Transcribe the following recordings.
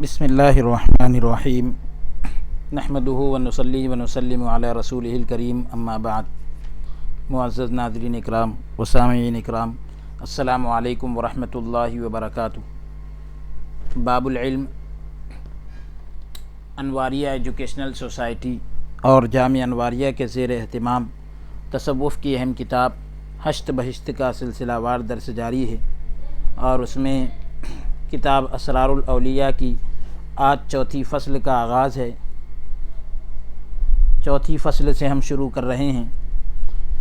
بسم اللہ الرحمن الرحیم نحمدہ ونصلی ونسلم علی رسولہ الکریم اما بعد۔ معزز ناظرین اکرام و سامعین اکرام، السلام علیکم ورحمۃ اللہ وبرکاتہ۔ باب العلم انواریہ ایجوکیشنل سوسائٹی اور جامعہ انواریہ کے زیر اہتمام تصوف کی اہم کتاب ہشت بہشت کا سلسلہ وار درس جاری ہے، اور اس میں کتاب اسرار الاولیاء کی آج چوتھی فصل کا آغاز ہے۔ چوتھی فصل سے ہم شروع کر رہے ہیں،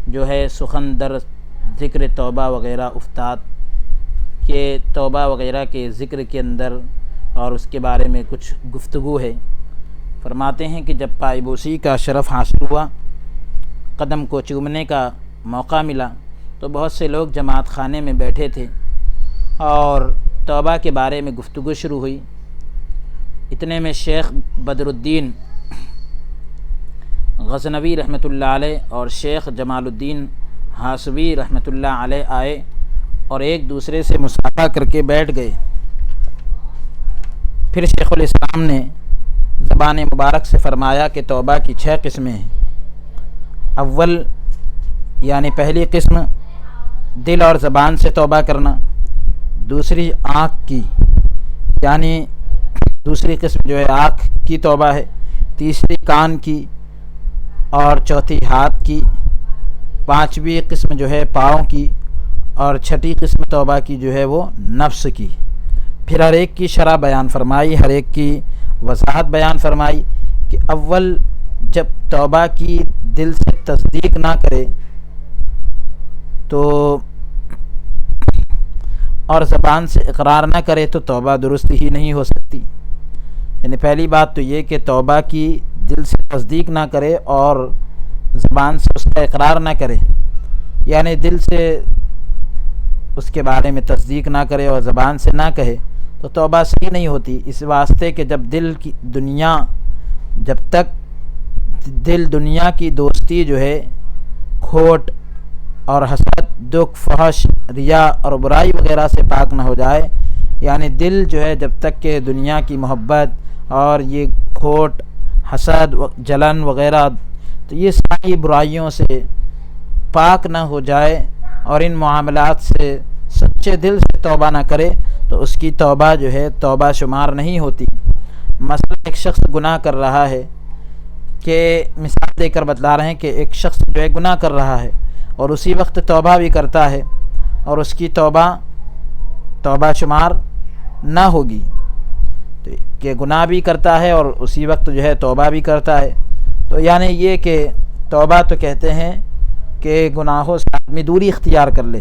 جو ہے سخن در ذکر توبہ وغیرہ افتاد کہ توبہ وغیرہ کے ذکر کے اندر اور اس کے بارے میں کچھ گفتگو ہے۔ فرماتے ہیں کہ جب پائیبوسی کا شرف حاصل ہوا، قدم کو چومنے کا موقع ملا، تو بہت سے لوگ جماعت خانے میں بیٹھے تھے اور توبہ کے بارے میں گفتگو شروع ہوئی۔ اتنے میں شیخ بدر الدین غزنوی رحمۃ اللہ علیہ اور شیخ جمال الدین ہاسوی رحمۃ اللہ علیہ آئے اور ایک دوسرے سے مصافحہ کر کے بیٹھ گئے۔ پھر شیخ الاسلام نے زبان مبارک سے فرمایا کہ توبہ کی 6 قسمیں ہیں۔ اول یعنی پہلی قسم دل اور زبان سے توبہ کرنا، دوسری آنکھ کی یعنی دوسری قسم جو ہے آنکھ کی توبہ ہے، تیسری کان کی اور چوتھی ہاتھ کی، پانچویں قسم جو ہے پاؤں کی، اور چھٹی قسم توبہ کی جو ہے وہ نفس کی۔ پھر ہر ایک کی شرح بیان فرمائی، ہر ایک کی وضاحت بیان فرمائی کہ اول جب توبہ کی دل سے تصدیق نہ کرے تو اور زبان سے اقرار نہ کرے تو توبہ درست ہی نہیں ہو سکتی۔ یعنی پہلی بات تو یہ کہ توبہ کی دل سے تصدیق نہ کرے اور زبان سے اس کا اقرار نہ کرے، یعنی دل سے اس کے بارے میں تصدیق نہ کرے اور زبان سے نہ کہے تو توبہ صحیح نہیں ہوتی۔ اس واسطے کہ جب تک دل دنیا کی دوستی جو ہے، کھوٹ اور حسد، دکھ، فحش، ریا اور برائی وغیرہ سے پاک نہ ہو جائے، یعنی دل جو ہے جب تک کہ دنیا کی محبت اور یہ کھوٹ، حسد، جلن وغیرہ، تو یہ ساری برائیوں سے پاک نہ ہو جائے اور ان معاملات سے سچے دل سے توبہ نہ کرے تو اس کی توبہ جو ہے توبہ شمار نہیں ہوتی۔ مثلا ایک شخص گناہ کر رہا ہے، کہ مثال دے کر بتلا رہے ہیں کہ ایک شخص جو ہے گناہ کر رہا ہے اور اسی وقت توبہ بھی کرتا ہے اور اس کی توبہ شمار نہ ہوگی، تو کہ گناہ بھی کرتا ہے اور اسی وقت جو ہے توبہ بھی کرتا ہے، تو یعنی یہ کہ توبہ تو کہتے ہیں کہ گناہوں سے آدمی دوری اختیار کر لے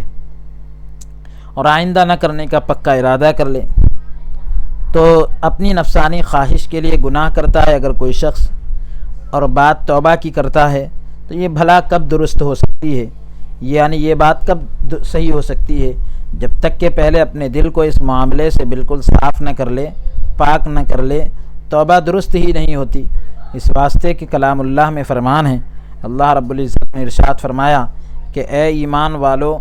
اور آئندہ نہ کرنے کا پکا ارادہ کر لے۔ تو اپنی نفسانی خواہش کے لیے گناہ کرتا ہے اگر کوئی شخص اور بات توبہ کی کرتا ہے، تو یہ بھلا کب درست ہو سکتی ہے، یعنی یہ بات کب صحیح ہو سکتی ہے؟ جب تک کہ پہلے اپنے دل کو اس معاملے سے بالکل صاف نہ کر لے، پاک نہ کر لے، توبہ درست ہی نہیں ہوتی۔ اس واسطے کہ کلام اللہ میں فرمان ہے، اللہ رب العزت نے ارشاد فرمایا کہ اے ایمان والو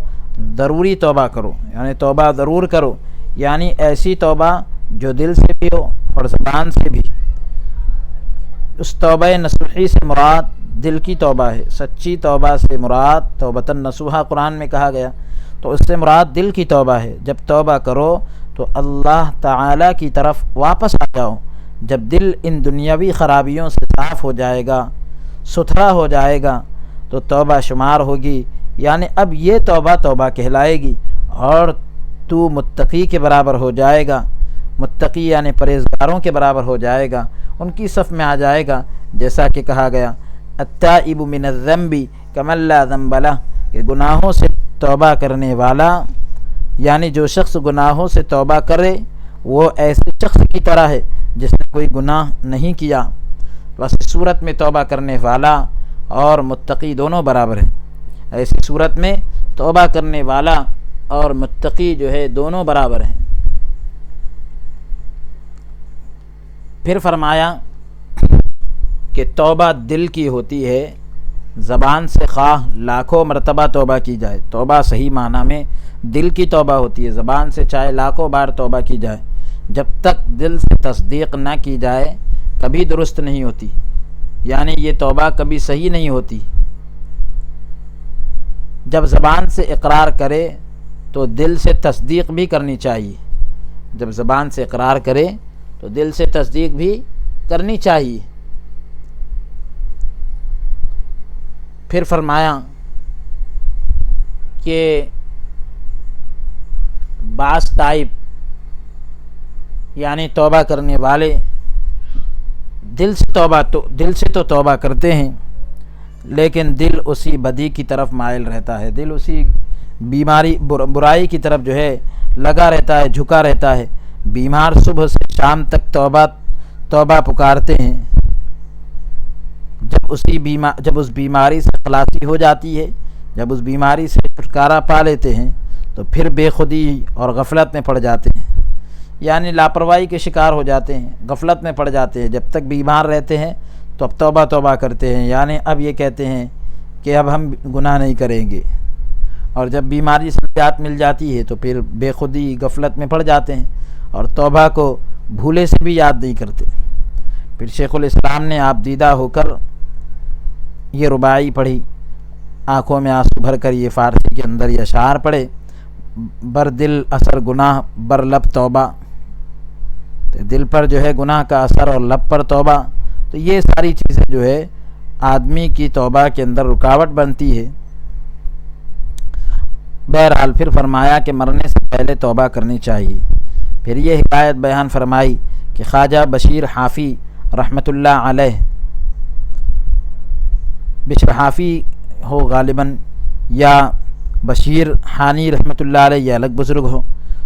ضروری توبہ کرو، یعنی توبہ ضرور کرو، یعنی ایسی توبہ جو دل سے بھی ہو اور زبان سے بھی۔ اس توبہ نصوحی سے مراد دل کی توبہ ہے، سچی توبہ سے مراد توبۃ نصوحہ قرآن میں کہا گیا، تو اس سے مراد دل کی توبہ ہے۔ جب توبہ کرو تو اللہ تعالیٰ کی طرف واپس آ جاؤ۔ جب دل ان دنیاوی خرابیوں سے صاف ہو جائے گا، ستھرا ہو جائے گا، تو توبہ شمار ہوگی، یعنی اب یہ توبہ کہلائے گی اور تو متقی کے برابر ہو جائے گا۔ متقی یعنی پرہیزگاروں کے برابر ہو جائے گا، ان کی صف میں آ جائے گا، جیسا کہ کہا گیا التائب من الذنب کمن لا ذنب لہ، کہ گناہوں سے توبہ کرنے والا یعنی جو شخص گناہوں سے توبہ کرے وہ ایسے شخص کی طرح ہے جس نے کوئی گناہ نہیں کیا۔ بس اس صورت میں توبہ کرنے والا اور متقی دونوں برابر ہیں۔ ایسی صورت میں توبہ کرنے والا اور متقی جو ہے دونوں برابر ہیں۔ پھر فرمایا کہ توبہ دل کی ہوتی ہے، زبان سے خواہ لاکھوں مرتبہ توبہ کی جائے، توبہ صحیح معنی میں دل کی توبہ ہوتی ہے، زبان سے چاہے لاکھوں بار توبہ کی جائے، جب تک دل سے تصدیق نہ کی جائے کبھی درست نہیں ہوتی، یعنی یہ توبہ کبھی صحیح نہیں ہوتی۔ جب زبان سے اقرار کرے تو دل سے تصدیق بھی کرنی چاہیے، جب زبان سے اقرار کرے تو دل سے تصدیق بھی کرنی چاہیے۔ پھر فرمایا کہ بعض ٹائپ یعنی توبہ کرنے والے دل سے تو توبہ کرتے ہیں، لیکن دل اسی بدی کی طرف مائل رہتا ہے، دل اسی بیماری برائی کی طرف جو ہے لگا رہتا ہے، جھکا رہتا ہے۔ بیمار صبح سے شام تک توبہ پکارتے ہیں، جب اس بیماری سے خلاصی ہو جاتی ہے، جب اس بیماری سے چھٹکارا پا لیتے ہیں تو پھر بے خودی اور غفلت میں پڑ جاتے ہیں، یعنی لاپرواہی کے شکار ہو جاتے ہیں، غفلت میں پڑ جاتے ہیں۔ جب تک بیمار رہتے ہیں تو اب توبہ کرتے ہیں، یعنی اب یہ کہتے ہیں کہ اب ہم گناہ نہیں کریں گے، اور جب بیماری سے نجات مل جاتی ہے تو پھر بے خودی غفلت میں پڑ جاتے ہیں اور توبہ کو بھولے سے بھی یاد نہیں کرتے۔ پھر شیخ الاسلام نے آپ دیدہ ہو کر یہ رباعی پڑھی، آنکھوں میں آنسو بھر کر یہ فارسی کے اندر یہ اشعار پڑھے، بر دل اثر گناہ بر لب توبہ، تو دل پر جو ہے گناہ کا اثر اور لب پر توبہ، تو یہ ساری چیزیں جو ہے آدمی کی توبہ کے اندر رکاوٹ بنتی ہے۔ بہرحال پھر فرمایا کہ مرنے سے پہلے توبہ کرنی چاہیے۔ پھر یہ حکایت بیان فرمائی کہ خواجہ بشیر حافی رحمۃ اللہ علیہ، بشر حافی ہو غالباً یا بشیر حانی رحمۃ اللہ علیہ، یہ الگ بزرگ ہو،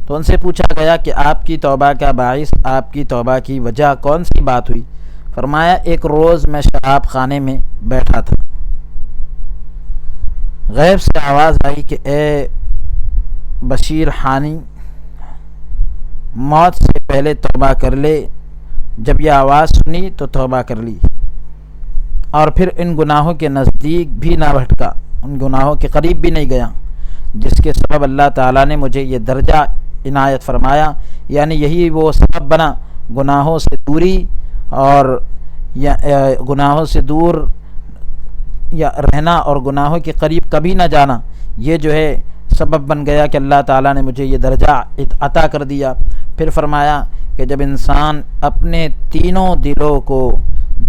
تو ان سے پوچھا گیا کہ آپ کی توبہ کا باعث، آپ کی توبہ کی وجہ کون سی بات ہوئی؟ فرمایا ایک روز میں شراب خانے میں بیٹھا تھا، غیب سے آواز آئی کہ اے بشیر حانی، موت سے پہلے توبہ کر لے۔ جب یہ آواز سنی تو توبہ کر لی، اور پھر ان گناہوں کے نزدیک بھی نہ بھٹکا، ان گناہوں کے قریب بھی نہیں گیا، جس کے سبب اللہ تعالیٰ نے مجھے یہ درجہ عنایت فرمایا، یعنی یہی وہ سبب بنا گناہوں سے دوری، اور گناہوں سے دور یا رہنا اور گناہوں کے قریب کبھی نہ جانا، یہ جو ہے سبب بن گیا کہ اللہ تعالیٰ نے مجھے یہ درجہ عطا کر دیا۔ پھر فرمایا کہ جب انسان اپنے تینوں دلوں کو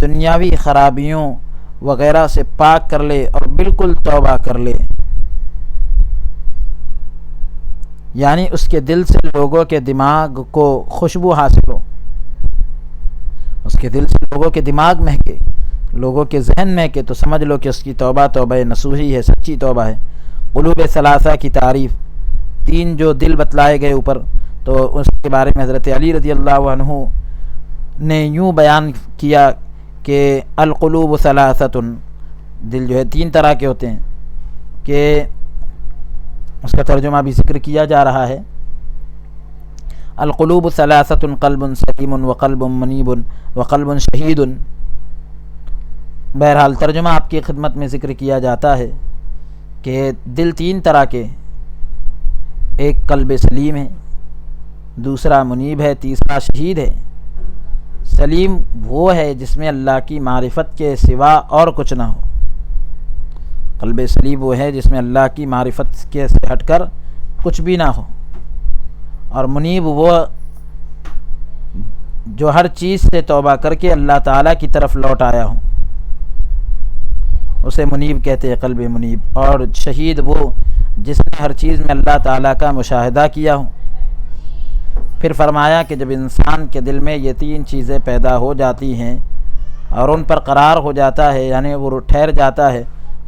دنیاوی خرابیوں وغیرہ سے پاک کر لے اور بالکل توبہ کر لے، یعنی اس کے دل سے لوگوں کے دماغ کو خوشبو حاصل ہو، اس کے دل سے لوگوں کے دماغ مہکے، لوگوں کے ذہن مہکے، تو سمجھ لو کہ اس کی توبہ نصوحی ہے، سچی توبہ ہے۔ قلوب ثلاثہ کی تعریف، تین جو دل بتلائے گئے اوپر، تو اس کے بارے میں حضرت علی رضی اللہ عنہ نے یوں بیان کیا کہ القلوب ثلاثۃ، دل جو ہے تین طرح کے ہوتے ہیں، کہ اس کا ترجمہ بھی ذکر کیا جا رہا ہے، القلوب ثلاثۃ قلب سلیم وقلب منیب وقلب شہید۔ بہرحال ترجمہ آپ کی خدمت میں ذکر کیا جاتا ہے کہ دل تین طرح کے، ایک قلب سلیم ہے، دوسرا منیب ہے، تیسرا شہید ہے۔ سلیم وہ ہے جس میں اللہ کی معرفت کے سوا اور کچھ نہ ہو، قلب سلیم وہ ہے جس میں اللہ کی معرفت کے سے ہٹ کر کچھ بھی نہ ہو، اور منیب وہ جو ہر چیز سے توبہ کر کے اللہ تعالیٰ کی طرف لوٹ آیا ہوں، اسے منیب کہتے ہیں، قلب منیب۔ اور شہید وہ جس نے ہر چیز میں اللہ تعالیٰ کا مشاہدہ کیا ہوں۔ پھر فرمایا کہ جب انسان کے دل میں یہ تین چیزیں پیدا ہو جاتی ہیں اور ان پر قرار ہو جاتا ہے، یعنی وہ ٹھہر جاتا ہے،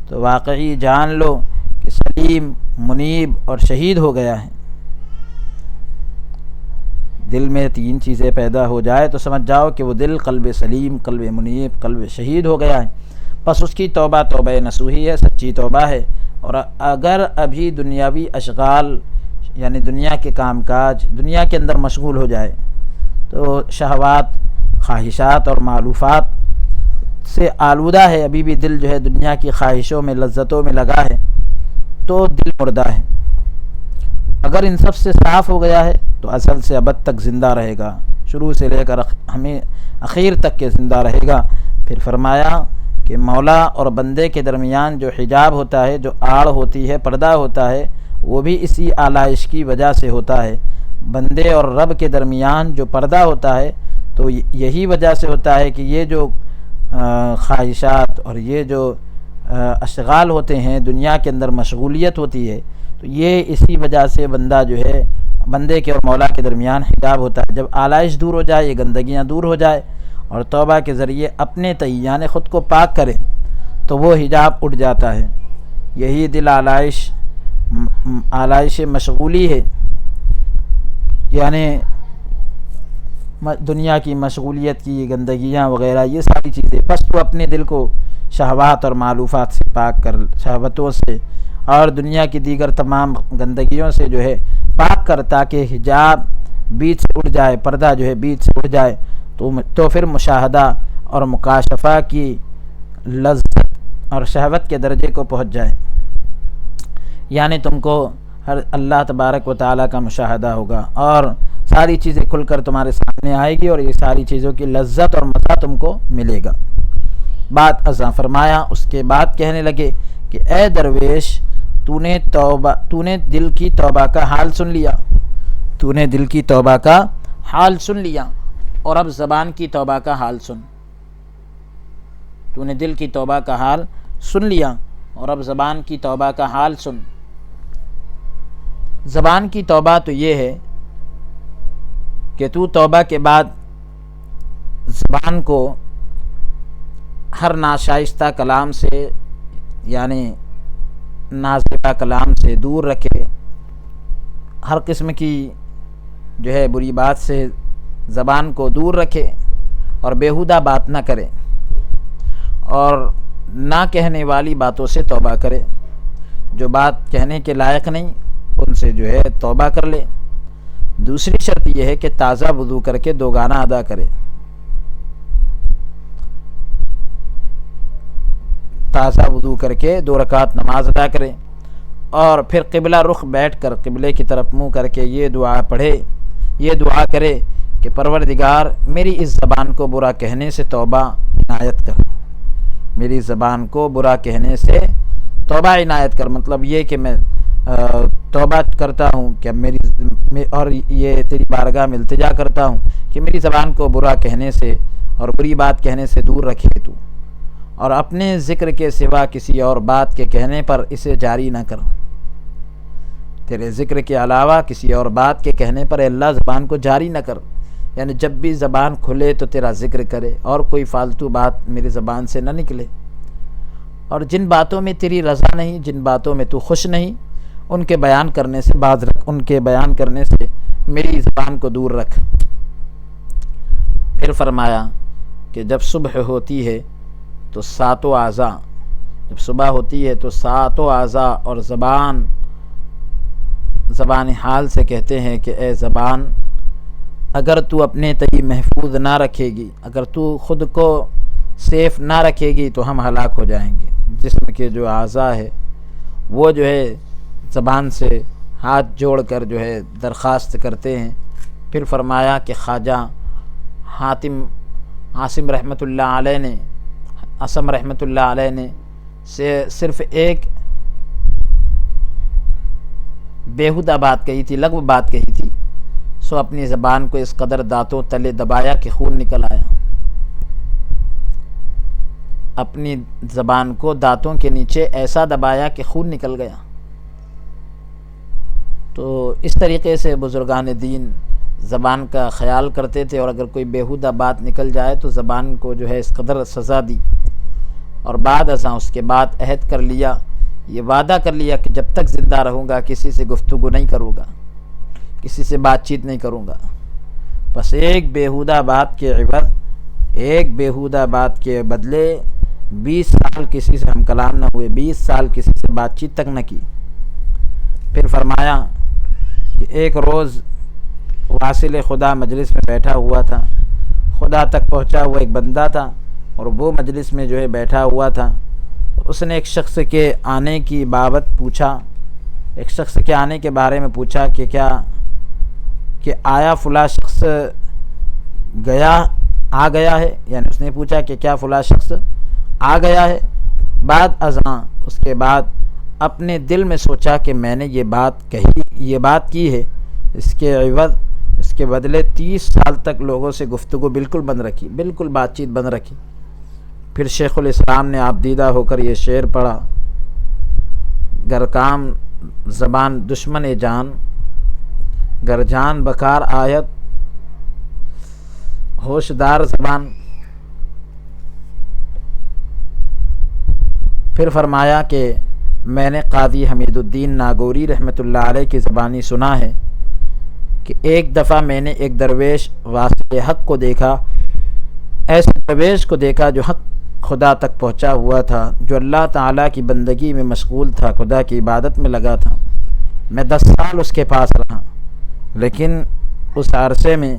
تو واقعی جان لو کہ سلیم، منیب اور شہید ہو گیا ہے۔ دل میں تین چیزیں پیدا ہو جائے تو سمجھ جاؤ کہ وہ دل قلب سلیم، قلب منیب، قلب شہید ہو گیا ہے۔ بس اس کی توبہ نصوحی ہے، سچی توبہ ہے۔ اور اگر ابھی دنیاوی اشغال یعنی دنیا کے کام کاج، دنیا کے اندر مشغول ہو جائے، تو شہوات، خواہشات اور معلوفات سے آلودہ ہے، ابھی بھی دل جو ہے دنیا کی خواہشوں میں، لذتوں میں لگا ہے، تو دل مردہ ہے۔ اگر ان سب سے صاف ہو گیا ہے تو ازل سے ابد تک زندہ رہے گا، شروع سے لے کر ہمیں اخیر تک کے زندہ رہے گا۔ پھر فرمایا کہ مولا اور بندے کے درمیان جو حجاب ہوتا ہے، جو آڑ ہوتی ہے، پردہ ہوتا ہے، وہ بھی اسی آلائش کی وجہ سے ہوتا ہے۔ بندے اور رب کے درمیان جو پردہ ہوتا ہے تو یہی وجہ سے ہوتا ہے کہ یہ جو خواہشات اور یہ جو اشغال ہوتے ہیں، دنیا کے اندر مشغولیت ہوتی ہے، تو یہ اسی وجہ سے بندے کے اور مولا کے درمیان حجاب ہوتا ہے۔ جب آلائش دور ہو جائے، یہ گندگیاں دور ہو جائے اور توبہ کے ذریعے اپنے یعنی خود کو پاک کرے تو وہ حجاب اٹھ جاتا ہے۔ یہی دل آلائش مشغولی ہے، یعنی دنیا کی مشغولیت کی گندگیاں وغیرہ یہ ساری چیزیں، بس تو اپنے دل کو شہوات اور معلوفات سے پاک کر، شہوتوں سے اور دنیا کی دیگر تمام گندگیوں سے جو ہے پاک کر، تاکہ حجاب بیچ سے اٹھ جائے، پردہ جو ہے بیچ سے اٹھ جائے، تو پھر مشاہدہ اور مکاشفہ کی لذت اور شہوت کے درجے کو پہنچ جائے، یعنی تم کو ہر اللہ تبارک و تعالیٰ کا مشاہدہ ہوگا اور ساری چیزیں کھل کر تمہارے سامنے آئے گی اور یہ ساری چیزوں کی لذت اور مزہ تم کو ملے گا۔ بات ازاں فرمایا، اس کے بعد کہنے لگے کہ اے درویش، تو نے دل کی توبہ کا حال سن لیا، تو نے دل کی توبہ کا حال سن لیا، اور اب زبان کی توبہ کا حال سن۔ تو نے دل کی توبہ کا حال سن لیا اور اب زبان کی توبہ کا حال سن۔ زبان کی توبہ تو یہ ہے کہ تو توبہ کے بعد زبان کو ہر ناشائستہ کلام سے، یعنی نازیبہ کلام سے دور رکھے، ہر قسم کی جو ہے بری بات سے زبان کو دور رکھے اور بیہودہ بات نہ کرے اور نہ کہنے والی باتوں سے توبہ کرے، جو بات کہنے کے لائق نہیں ان سے جو ہے توبہ کر لے۔ دوسری شرط یہ ہے کہ تازہ وضو کر کے 2 گانا ادا کرے، تازہ وضو کر کے 2 رکعت نماز ادا کرے اور پھر قبلہ رخ بیٹھ کر قبلے کی طرف منہ کر کے یہ دعا پڑھے، یہ دعا کرے کہ پروردگار میری اس زبان کو برا کہنے سے توبہ عنایت کر، میری زبان کو برا کہنے سے توبہ عنایت کر، مطلب یہ کہ میں توبہ کرتا ہوں کہ اور یہ تیری بارگاہ میں التجا کرتا ہوں کہ میری زبان کو برا کہنے سے اور بری بات کہنے سے دور رکھے تو، اور اپنے ذکر کے سوا کسی اور بات کے کہنے پر اسے جاری نہ کر، تیرے ذکر کے علاوہ کسی اور بات کے کہنے پر اے اللہ زبان کو جاری نہ کر، یعنی جب بھی زبان کھلے تو تیرا ذکر کرے اور کوئی فالتو بات میری زبان سے نہ نکلے، اور جن باتوں میں تیری رضا نہیں، جن باتوں میں تو خوش نہیں، ان کے بیان کرنے سے باز رکھ، ان کے بیان کرنے سے میری زبان کو دور رکھ۔ پھر فرمایا کہ جب صبح ہوتی ہے تو 7 اعضاء، جب صبح ہوتی ہے تو 7 اعضاء اور زبان حال سے کہتے ہیں کہ اے زبان، اگر تو اپنے تئیں محفوظ نہ رکھے گی، اگر تو خود کو سیف نہ رکھے گی تو ہم ہلاک ہو جائیں گے۔ جسم کے جو اعضاء ہے وہ جو ہے زبان سے ہاتھ جوڑ کر جو ہے درخواست کرتے ہیں۔ پھر فرمایا کہ خواجہ عاصم رحمۃ اللہ علیہ نے صرف ایک بیہودہ بات کہی تھی، لغو بات کہی تھی، سو اپنی زبان کو اس قدر دانتوں تلے دبایا کہ خون نکل آیا، اپنی زبان کو دانتوں کے نیچے ایسا دبایا کہ خون نکل گیا۔ تو اس طریقے سے بزرگان دین زبان کا خیال کرتے تھے، اور اگر کوئی بیہودہ بات نکل جائے تو زبان کو جو ہے اس قدر سزا دی، اور بعد ازاں اس کے بعد عہد کر لیا، یہ وعدہ کر لیا کہ جب تک زندہ رہوں گا کسی سے گفتگو نہیں کروں گا، کسی سے بات چیت نہیں کروں گا، بس ایک بیہودہ بات کے عوض، ایک بیہودہ بات کے بدلے 20 سال کسی سے ہم کلام نہ ہوئے، 20 سال کسی سے بات چیت تک نہ کی۔ پھر فرمایا کہ ایک روز واصل خدا مجلس میں بیٹھا ہوا تھا، خدا تک پہنچا ہوا ایک بندہ تھا، اور وہ مجلس میں جو ہے بیٹھا ہوا تھا، اس نے ایک شخص کے آنے کی بابت پوچھا ایک شخص کے آنے کے بارے میں پوچھا کہ آیا فلاں شخص آ گیا ہے، یعنی اس نے پوچھا کہ کیا فلاں شخص آ گیا ہے بعد ازاں. اس کے بعد اپنے دل میں سوچا کہ میں نے یہ بات کی ہے، اس کے عوض اس کے بدلے 30 سال تک لوگوں سے گفتگو بالکل بند رکھی، بالکل بات چیت بند رکھی. پھر شیخ الاسلام نے آپ دیدہ ہو کر یہ شعر پڑھا: گر کام زبان دشمن جان، گر جان بکار آیت ہوشدار زبان. پھر فرمایا کہ میں نے قاضی حمید الدین ناگوری رحمۃ اللہ علیہ کی زبانی سنا ہے کہ ایک دفعہ میں نے ایک درویش واصل حق کو دیکھا، ایسے درویش کو دیکھا جو حق خدا تک پہنچا ہوا تھا، جو اللہ تعالیٰ کی بندگی میں مشغول تھا، خدا کی عبادت میں لگا تھا. میں 10 سال اس کے پاس رہا، لیکن اس عرصے میں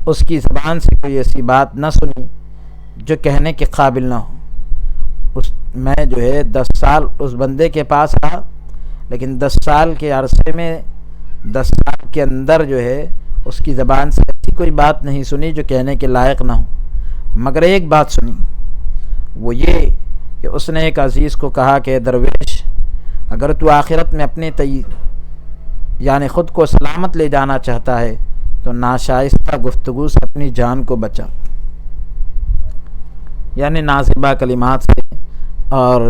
اس کی زبان سے کوئی ایسی بات نہ سنی جو کہنے کے قابل نہ ہو. میں جو ہے 10 سال اس بندے کے پاس رہا، لیکن 10 سال کے عرصے میں 10 سال کے اندر جو ہے اس کی زبان سے ایسی کوئی بات نہیں سنی جو کہنے کے لائق نہ ہو. مگر ایک بات سنی، وہ یہ کہ اس نے ایک عزیز کو کہا کہ درویش، اگر تو آخرت میں اپنے یعنی خود کو سلامت لے جانا چاہتا ہے تو ناشائستہ گفتگو سے اپنی جان کو بچا، یعنی نازیبہ کلمات سے اور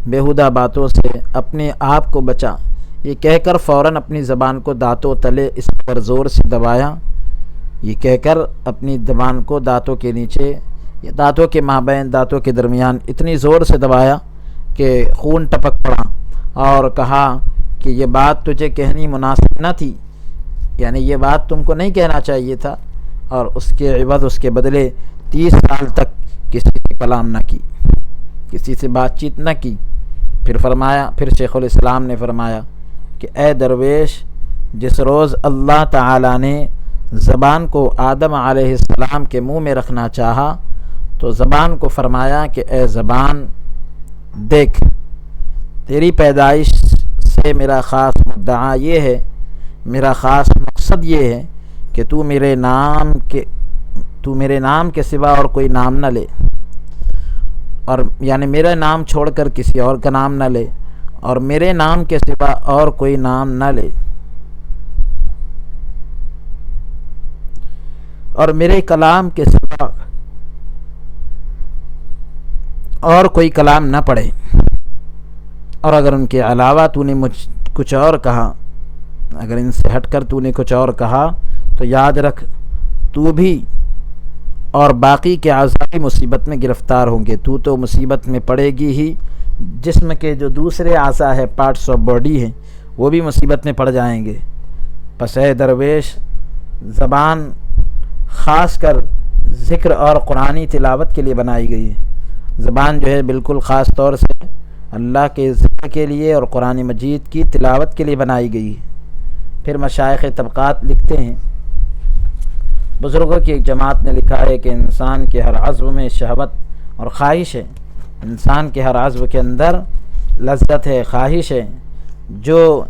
بیہودہ باتوں سے اپنے آپ کو بچا. یہ کہہ کر فوراً اپنی زبان کو دانتوں تلے اس پر زور سے دبایا، یہ کہہ کر اپنی زبان کو دانتوں کے نیچے یا دانتوں کے مابین، دانتوں کے درمیان اتنی زور سے دبایا کہ خون ٹپک پڑا، اور کہا کہ یہ بات تجھے کہنی مناسب نہ تھی، یعنی یہ بات تم کو نہیں کہنا چاہیے تھا. اور اس کے عوض اس کے بدلے 30 سال تک کسی سے کلام نہ کی، کسی سے بات چیت نہ کی. پھر شیخ الاسلام نے فرمایا کہ اے درویش، جس روز اللہ تعالیٰ نے زبان کو آدم علیہ السلام کے منہ میں رکھنا چاہا تو زبان کو فرمایا کہ اے زبان دیکھ، تیری پیدائش سے میرا خاص مدعا یہ ہے، میرا خاص مقصد یہ ہے کہ تو میرے نام کے سوا اور کوئی نام نہ لے، اور یعنی میرا نام چھوڑ کر کسی اور کا نام نہ لے، اور میرے نام کے سوا اور کوئی نام نہ لے، اور میرے کلام کے سوا اور کوئی کلام نہ پڑھے. اور اگر ان کے علاوہ تو نے کچھ اور کہا، اگر ان سے ہٹ کر تو نے کچھ اور کہا تو یاد رکھ تو بھی اور باقی کے اعضاء مصیبت میں گرفتار ہوں گے. تو مصیبت میں پڑے گی ہی، جسم کے جو دوسرے اعضاء ہے، پارٹس آف باڈی ہیں، وہ بھی مصیبت میں پڑ جائیں گے. پس اے درویش، زبان خاص کر ذکر اور قرآنی تلاوت کے لیے بنائی گئی ہے. زبان جو ہے بالکل خاص طور سے اللہ کے ذکر کے لیے اور قرآن مجید کی تلاوت کے لیے بنائی گئی ہے. پھر مشائخ طبقات لکھتے ہیں، بزرگوں کی ایک جماعت نے لکھا ہے کہ انسان کے ہر عضو میں شہوت اور خواہش ہے، انسان کے ہر عضو کے اندر لذت ہے، خواہش ہے، جو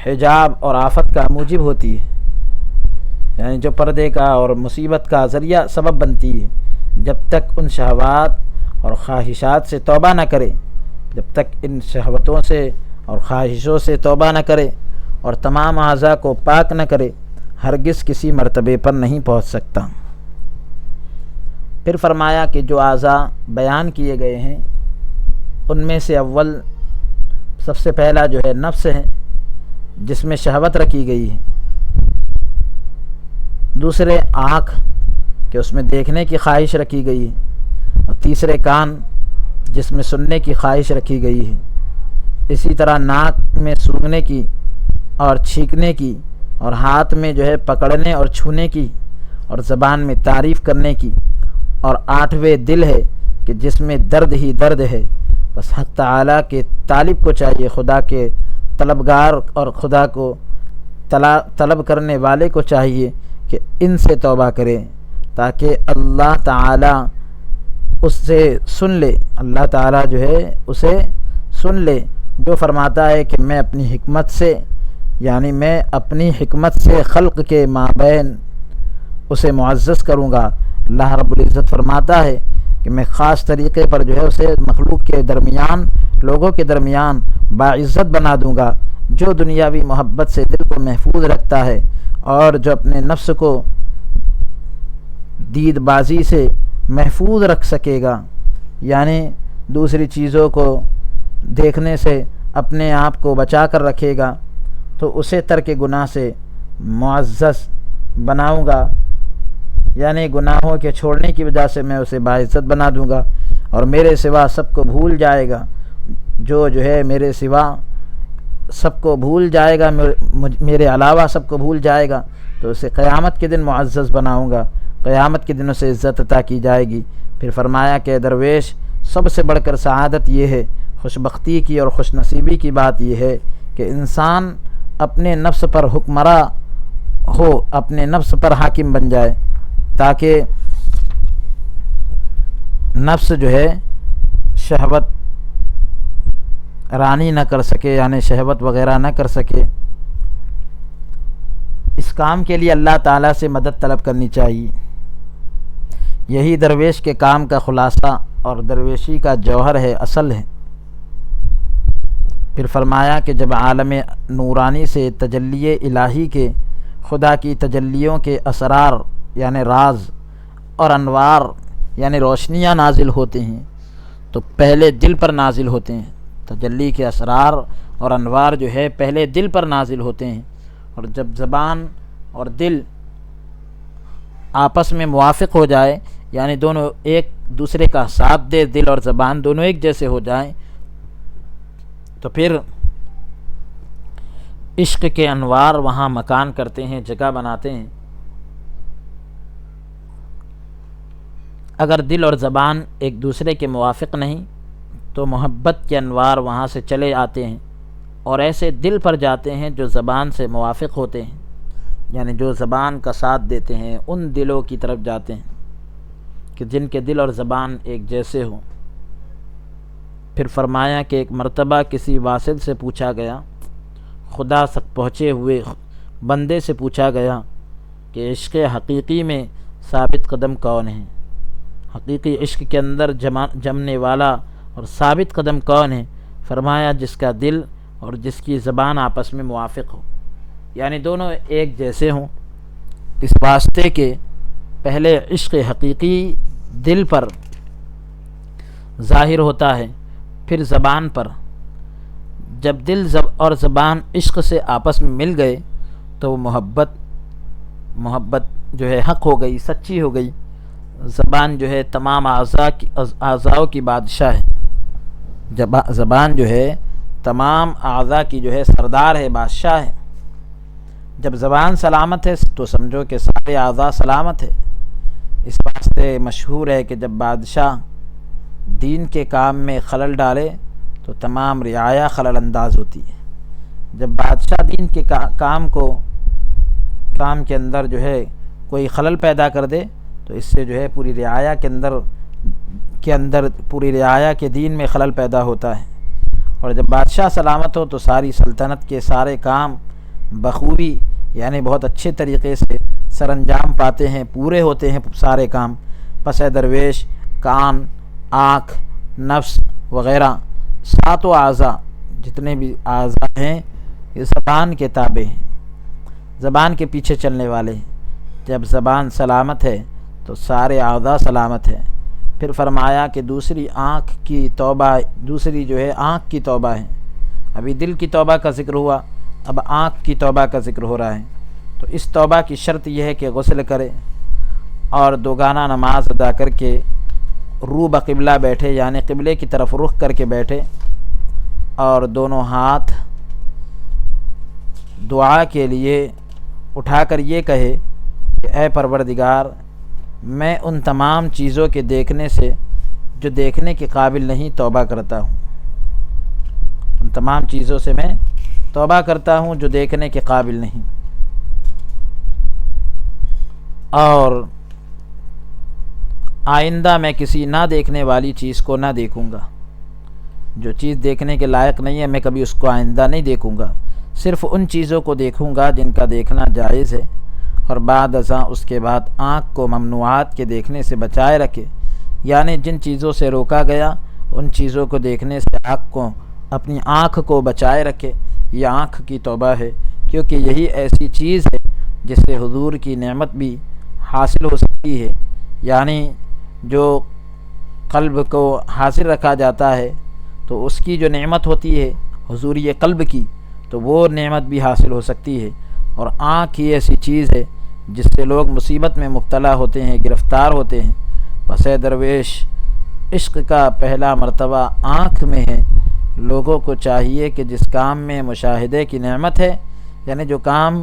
حجاب اور آفت کا موجب ہوتی ہے، یعنی جو پردے کا اور مصیبت کا ذریعہ سبب بنتی ہے. جب تک ان شہوات اور خواہشات سے توبہ نہ کرے، جب تک ان شہوتوں سے اور خواہشوں سے توبہ نہ کرے اور تمام اعضاء کو پاک نہ کرے، ہرگز کسی مرتبے پر نہیں پہنچ سکتا. پھر فرمایا کہ جو اعضاء بیان کیے گئے ہیں ان میں سے اول سب سے پہلا جو ہے نفس ہے، جس میں شہوت رکھی گئی ہے. دوسرے آنکھ کہ اس میں دیکھنے کی خواہش رکھی گئی ہے. اور تیسرے کان جس میں سننے کی خواہش رکھی گئی ہے. اسی طرح ناک میں سونگھنے کی اور چھینکنے کی، اور ہاتھ میں جو ہے پکڑنے اور چھونے کی، اور زبان میں تعریف کرنے کی. اور 8ویں دل ہے کہ جس میں درد ہی درد ہے. بس حق تعالیٰ کے طالب کو چاہیے، خدا کے طلبگار اور خدا کو طلب کرنے والے کو چاہیے کہ ان سے توبہ کرے تاکہ اللہ تعالیٰ اس سے سن لے، اللہ تعالیٰ جو ہے اسے سن لے، جو فرماتا ہے کہ میں اپنی حکمت سے، یعنی میں اپنی حکمت سے خلق کے مابین اسے معزز کروں گا۔ اللہ رب العزت فرماتا ہے کہ میں خاص طریقے پر جو ہے اسے مخلوق کے درمیان، لوگوں کے درمیان باعزت بنا دوں گا۔ جو دنیاوی محبت سے دل کو محفوظ رکھتا ہے اور جو اپنے نفس کو دید بازی سے محفوظ رکھ سکے گا، یعنی دوسری چیزوں کو دیکھنے سے اپنے آپ کو بچا کر رکھے گا، تو اسے ترک گناہ سے معزز بناؤں گا، یعنی گناہوں کے چھوڑنے کی وجہ سے میں اسے باعزت بنا دوں گا، اور میرے سوا سب کو بھول جائے گا۔ جو ہے میرے سوا سب کو بھول جائے گا، میرے علاوہ سب کو بھول جائے گا، تو اسے قیامت کے دن معزز بناؤں گا، قیامت کے دن اسے عزت عطا کی جائے گی۔ پھر فرمایا کہ درویش، سب سے بڑھ کر سعادت یہ ہے، خوش بختی کی اور خوش نصیبی کی بات یہ ہے کہ انسان اپنے نفس پر حکمراں ہو، اپنے نفس پر حاکم بن جائے، تاکہ نفس جو ہے شہوت رانی نہ کر سکے، یعنی شہوت وغیرہ نہ کر سکے۔ اس کام کے لیے اللہ تعالیٰ سے مدد طلب کرنی چاہیے۔ یہی درویش کے کام کا خلاصہ اور درویشی کا جوہر ہے، اصل ہے۔ پھر فرمایا کہ جب عالم نورانی سے تجلی الہی کے، خدا کی تجلیوں کے اسرار یعنی راز اور انوار یعنی روشنیاں نازل ہوتے ہیں، تو پہلے دل پر نازل ہوتے ہیں۔ تجلی کے اسرار اور انوار جو ہے پہلے دل پر نازل ہوتے ہیں، اور جب زبان اور دل آپس میں موافق ہو جائے، یعنی دونوں ایک دوسرے کا ساتھ دے، دل اور زبان دونوں ایک جیسے ہو جائیں، تو پھر عشق کے انوار وہاں مکان کرتے ہیں، جگہ بناتے ہیں۔ اگر دل اور زبان ایک دوسرے کے موافق نہیں تو محبت کے انوار وہاں سے چلے آتے ہیں، اور ایسے دل پر جاتے ہیں جو زبان سے موافق ہوتے ہیں، یعنی جو زبان کا ساتھ دیتے ہیں، ان دلوں کی طرف جاتے ہیں کہ جن کے دل اور زبان ایک جیسے ہوں۔ پھر فرمایا کہ ایک مرتبہ کسی واصل سے پوچھا گیا، خدا تک پہنچے ہوئے بندے سے پوچھا گیا کہ عشق حقیقی میں ثابت قدم کون ہے؟ حقیقی عشق کے اندر جمنے والا اور ثابت قدم کون ہے؟ فرمایا جس کا دل اور جس کی زبان آپس میں موافق ہو، یعنی دونوں ایک جیسے ہوں۔ اس واسطے کہ پہلے عشق حقیقی دل پر ظاہر ہوتا ہے، پھر زبان پر۔ جب دل اور زبان عشق سے آپس میں مل گئے تو وہ محبت جو ہے حق ہو گئی، سچی ہو گئی۔ زبان جو ہے تمام اعضاء کی بادشاہ ہے، زبان جو ہے تمام اعضاء کی جو ہے سردار ہے، بادشاہ ہے۔ جب زبان سلامت ہے تو سمجھو کہ سارے اعضاء سلامت ہے۔ اس واسطے مشہور ہے کہ جب بادشاہ دین کے کام میں خلل ڈالے تو تمام رعایا خلل انداز ہوتی ہے۔ جب بادشاہ دین کے کام کے اندر جو ہے کوئی خلل پیدا کر دے تو اس سے جو ہے پوری رعایا کے اندر پوری رعایا کے دین میں خلل پیدا ہوتا ہے، اور جب بادشاہ سلامت ہو تو ساری سلطنت کے سارے کام بخوبی یعنی بہت اچھے طریقے سے سر انجام پاتے ہیں، پورے ہوتے ہیں سارے کام۔ پس اے درویش، کان، آنکھ، نفس وغیرہ ساتوں اعضاء، جتنے بھی اعضاء ہیں یہ زبان کے تابع ہیں، زبان کے پیچھے چلنے والے ہیں۔ جب زبان سلامت ہے تو سارے اعضاء سلامت ہیں۔ پھر فرمایا کہ دوسری جو ہے آنکھ کی توبہ ہے۔ ابھی دل کی توبہ کا ذکر ہوا، اب آنکھ کی توبہ کا ذکر ہو رہا ہے۔ تو اس توبہ کی شرط یہ ہے کہ غسل کرے اور دوگانہ نماز ادا کر کے رو بقبلہ بیٹھے، یعنی قبلے کی طرف رخ کر کے بیٹھے، اور دونوں ہاتھ دعا کے لیے اٹھا کر یہ کہے کہ اے پروردگار، میں ان تمام چیزوں کے دیکھنے سے جو دیکھنے کے قابل نہیں توبہ کرتا ہوں، ان تمام چیزوں سے میں توبہ کرتا ہوں جو دیکھنے کے قابل نہیں، اور آئندہ میں کسی نہ دیکھنے والی چیز کو نہ دیکھوں گا۔ جو چیز دیکھنے کے لائق نہیں ہے میں کبھی اس کو آئندہ نہیں دیکھوں گا، صرف ان چیزوں کو دیکھوں گا جن کا دیکھنا جائز ہے، اور بعد ازاں اس کے بعد آنکھ کو ممنوعات کے دیکھنے سے بچائے رکھے، یعنی جن چیزوں سے روکا گیا ان چیزوں کو دیکھنے سے اپنی آنکھ کو بچائے رکھے۔ یہ آنکھ کی توبہ ہے، کیونکہ یہی ایسی چیز ہے جس سے حضور کی نعمت بھی حاصل ہو سکتی ہے، یعنی جو قلب کو حاضر رکھا جاتا ہے تو اس کی جو نعمت ہوتی ہے حضوری قلب کی، تو وہ نعمت بھی حاصل ہو سکتی ہے۔ اور آنکھ ہی ایسی چیز ہے جس سے لوگ مصیبت میں مبتلا ہوتے ہیں، گرفتار ہوتے ہیں۔ پس اے درویش، عشق کا پہلا مرتبہ آنکھ میں ہے۔ لوگوں کو چاہیے کہ جس کام میں مشاہدے کی نعمت ہے، یعنی جو کام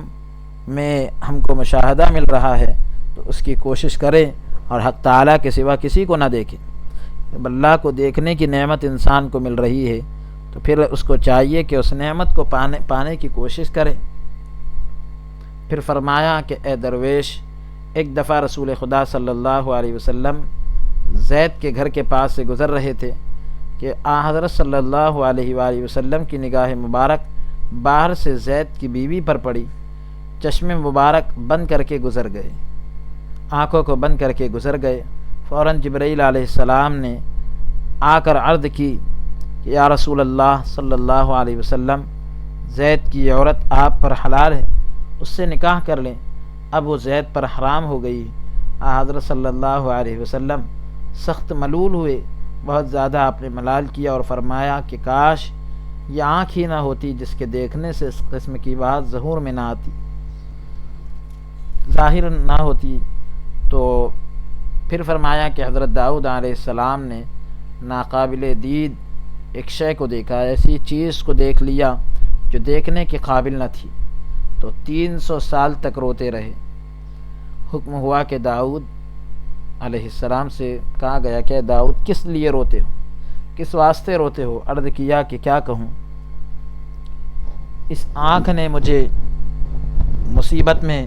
میں ہم کو مشاہدہ مل رہا ہے، تو اس کی کوشش کریں اور حق تعالیٰ کے سوا کسی کو نہ دیکھیں۔ جب اللہ کو دیکھنے کی نعمت انسان کو مل رہی ہے تو پھر اس کو چاہیے کہ اس نعمت کو پانے کی کوشش کرے۔ پھر فرمایا کہ اے درویش، ایک دفعہ رسول خدا صلی اللہ علیہ وسلم زید کے گھر کے پاس سے گزر رہے تھے کہ حضرت صلی اللہ علیہ وآلہ وسلم کی نگاہ مبارک باہر سے زید کی بیوی پر پڑی۔ چشم مبارک بند کر کے گزر گئے، آنکھوں کو بند کر کے گزر گئے۔ فوراً جبرائیل علیہ السلام نے آ کر عرض کی کہ یا رسول اللہ صلی اللہ علیہ وسلم، زید کی عورت آپ پر حلال ہے، اس سے نکاح کر لیں۔ اب وہ زید پر حرام ہو گئی۔ حضرت صلی اللہ علیہ وسلم سخت ملول ہوئے، بہت زیادہ آپ نے ملال کیا اور فرمایا کہ کاش یہ آنکھ ہی نہ ہوتی جس کے دیکھنے سے اس قسم کی بات ظہور میں نہ آتی، ظاہر نہ ہوتی۔ تو پھر فرمایا کہ حضرت داؤد علیہ السلام نے ناقابل دید ایک شے کو دیکھا، ایسی چیز کو دیکھ لیا جو دیکھنے کے قابل نہ تھی، تو 300 سال تک روتے رہے۔ حکم ہوا کہ داؤد علیہ السلام سے کہا گیا کہ داؤد کس لیے روتے ہو، کس واسطے روتے ہو؟ عرض کیا کہ کیا کہوں، اس آنکھ نے مجھے مصیبت میں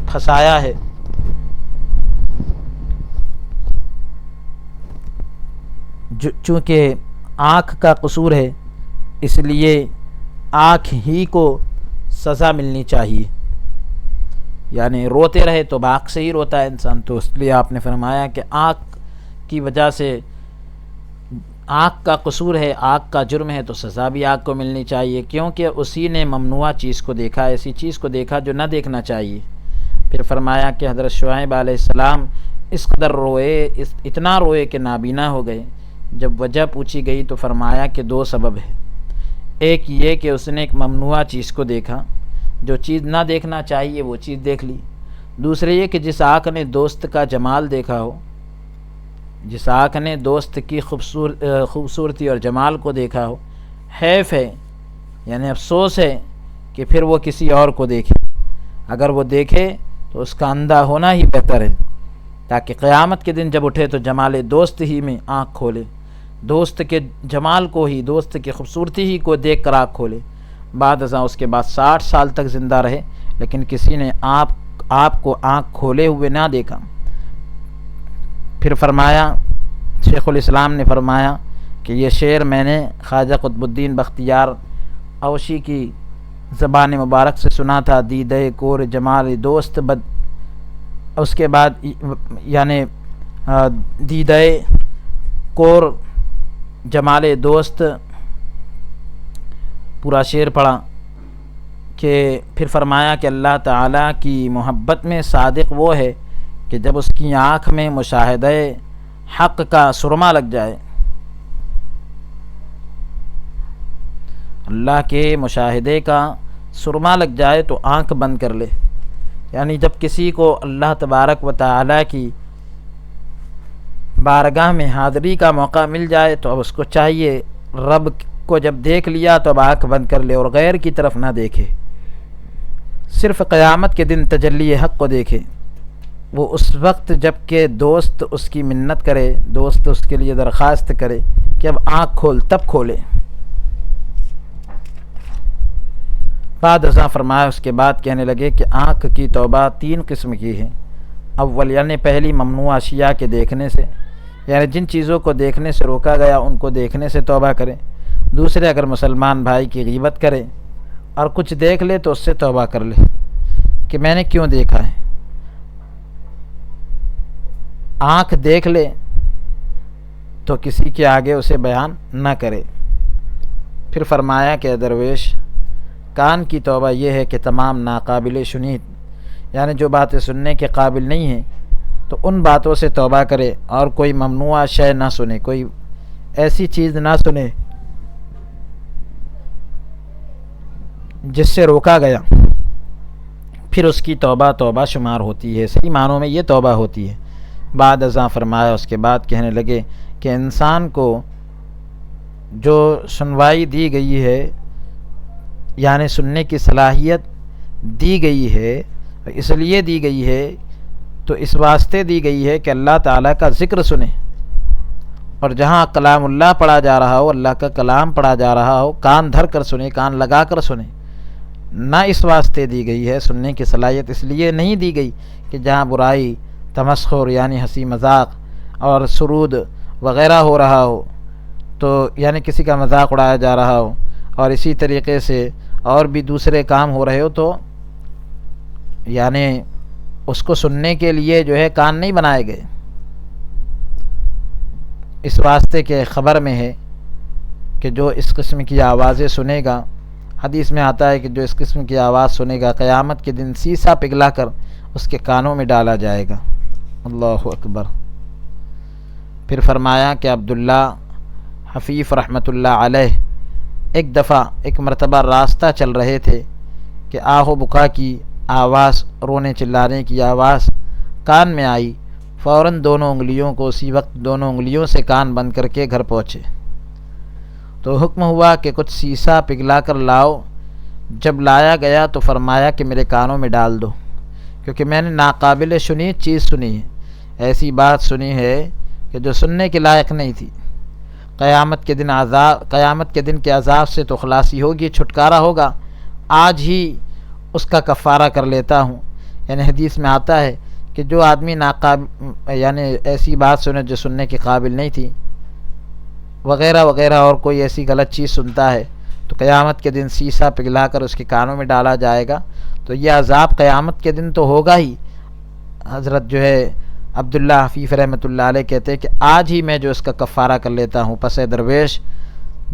پھنسایا ہے۔ چونکہ آنکھ کا قصور ہے، اس لیے آنکھ ہی کو سزا ملنی چاہیے، یعنی روتے رہے تو باق سے ہی روتا ہے انسان، تو اس لیے آپ نے فرمایا کہ آنکھ کی وجہ سے آنکھ کا قصور ہے، آنکھ کا جرم ہے، تو سزا بھی آنکھ کو ملنی چاہیے، کیونکہ اسی نے ممنوع چیز کو دیکھا، ایسی چیز کو دیکھا جو نہ دیکھنا چاہیے۔ پھر فرمایا کہ حضرت شعیب علیہ السلام اس قدر روئے، اتنا روئے کہ نابینا ہو گئے۔ جب وجہ پوچھی گئی تو فرمایا کہ 2 سبب ہے، ایک یہ کہ اس نے ایک ممنوع چیز کو دیکھا، جو چیز نہ دیکھنا چاہیے وہ چیز دیکھ لی، دوسرے یہ کہ جس آنکھ نے دوست کا جمال دیکھا ہو، جس آنکھ نے دوست کی خوبصورتی اور جمال کو دیکھا ہو، حیف ہے، یعنی افسوس ہے کہ پھر وہ کسی اور کو دیکھے۔ اگر وہ دیکھے تو اس کا اندھا ہونا ہی بہتر ہے، تاکہ قیامت کے دن جب اٹھے تو جمال دوست ہی میں آنکھ کھولے، دوست کے جمال کو ہی، دوست کی خوبصورتی ہی کو دیکھ کر آنکھ کھولے۔ بعد ازاں اس کے بعد 60 سال تک زندہ رہے، لیکن کسی نے آپ کو آنکھ کھولے ہوئے نہ دیکھا۔ پھر فرمایا، شیخ الاسلام نے فرمایا کہ یہ شعر میں نے خواجہ قطب الدین بختیار اوشی کی زبان مبارک سے سنا تھا، دیدہ کور جمال دوست اس کے بعد یعنی دیدہ کور جمال دوست پورا شعر پڑھا کہ پھر فرمایا کہ اللہ تعالیٰ کی محبت میں صادق وہ ہے کہ جب اس کی آنکھ میں مشاہدہ حق کا سرما لگ جائے، اللہ کے مشاہدے کا سرما لگ جائے تو آنکھ بند کر لے۔ یعنی جب کسی کو اللہ تبارک و تعالیٰ کی بارگاہ میں حاضری کا موقع مل جائے تو اب اس کو چاہیے رب کو جب دیکھ لیا تو اب آنکھ بند کر لے اور غیر کی طرف نہ دیکھے، صرف قیامت کے دن تجلی حق کو دیکھے۔ وہ اس وقت جب کہ دوست اس کی منت کرے، دوست اس کے لیے درخواست کرے کہ اب آنکھ کھول، تب کھولے۔ بعد ازاں فرمایا اس کے بعد کہنے لگے کہ آنکھ کی توبہ 3 قسم کی ہے۔ اول یعنی پہلی ممنوع اشیاء کے دیکھنے سے، یعنی جن چیزوں کو دیکھنے سے روکا گیا ان کو دیکھنے سے توبہ کریں۔ دوسرے اگر مسلمان بھائی کی غیبت کرے اور کچھ دیکھ لے تو اس سے توبہ کر لے کہ میں نے کیوں دیکھا ہے. آنکھ دیکھ لے تو کسی کے آگے اسے بیان نہ کرے. پھر فرمایا کہ درویش کان کی توبہ یہ ہے کہ تمام ناقابل شنید یعنی جو باتیں سننے کے قابل نہیں ہیں تو ان باتوں سے توبہ کرے اور کوئی ممنوع شے نہ سنے, کوئی ایسی چیز نہ سنے جس سے روکا گیا, پھر اس کی توبہ شمار ہوتی ہے. صحیح معنوں میں یہ توبہ ہوتی ہے. بعد ازاں فرمایا اس کے بعد کہنے لگے کہ انسان کو جو سنوائی دی گئی ہے یعنی سننے کی صلاحیت دی گئی ہے, اس لیے دی گئی ہے تو اس واسطے دی گئی ہے کہ اللہ تعالیٰ کا ذکر سنے, اور جہاں کلام اللہ پڑھا جا رہا ہو, اللہ کا کلام پڑھا جا رہا ہو, کان دھر کر سنے, کان لگا کر سنے. نہ اس واسطے دی گئی ہے, سننے کی صلاحیت اس لیے نہیں دی گئی کہ جہاں برائی, تمسخر یعنی ہنسی مذاق اور سرود وغیرہ ہو رہا ہو تو یعنی کسی کا مذاق اڑایا جا رہا ہو, اور اسی طریقے سے اور بھی دوسرے کام ہو رہے ہو تو یعنی اس کو سننے کے لیے جو ہے کان نہیں بنائے گئے. اس واسطے کے خبر میں ہے کہ جو اس قسم کی آوازیں سنے گا, حدیث میں آتا ہے کہ جو اس قسم کی آواز سنے گا قیامت کے دن سیسا پگھلا کر اس کے کانوں میں ڈالا جائے گا. اللہ اکبر. پھر فرمایا کہ عبداللہ حفیف رحمۃ اللہ علیہ ایک دفعہ ایک مرتبہ راستہ چل رہے تھے کہ آہ و بکا کی آواز, رونے چلانے کی آواز کان میں آئی. فوراً دونوں انگلیوں کو اسی وقت دونوں انگلیوں سے کان بند کر کے گھر پہنچے تو حکم ہوا کہ کچھ سیسا پگھلا کر لاؤ. جب لایا گیا تو فرمایا کہ میرے کانوں میں ڈال دو, کیونکہ میں نے ناقابل شنید چیز سنی ہے, ایسی بات سنی ہے کہ جو سننے کے لائق نہیں تھی. قیامت کے دن کے عذاب سے تو خلاصی ہوگی, چھٹکارا ہوگا, آج ہی اس کا کفارہ کر لیتا ہوں. یعنی حدیث میں آتا ہے کہ جو آدمی یعنی ایسی بات سنے جو سننے کے قابل نہیں تھی وغیرہ وغیرہ, اور کوئی ایسی غلط چیز سنتا ہے تو قیامت کے دن سیسا پگھلا کر اس کے کانوں میں ڈالا جائے گا. تو یہ عذاب قیامت کے دن تو ہوگا ہی. حضرت جو ہے عبداللہ حفیف رحمۃ اللہ علیہ کہتے ہیں کہ آج ہی میں جو اس کا کفارہ کر لیتا ہوں. پس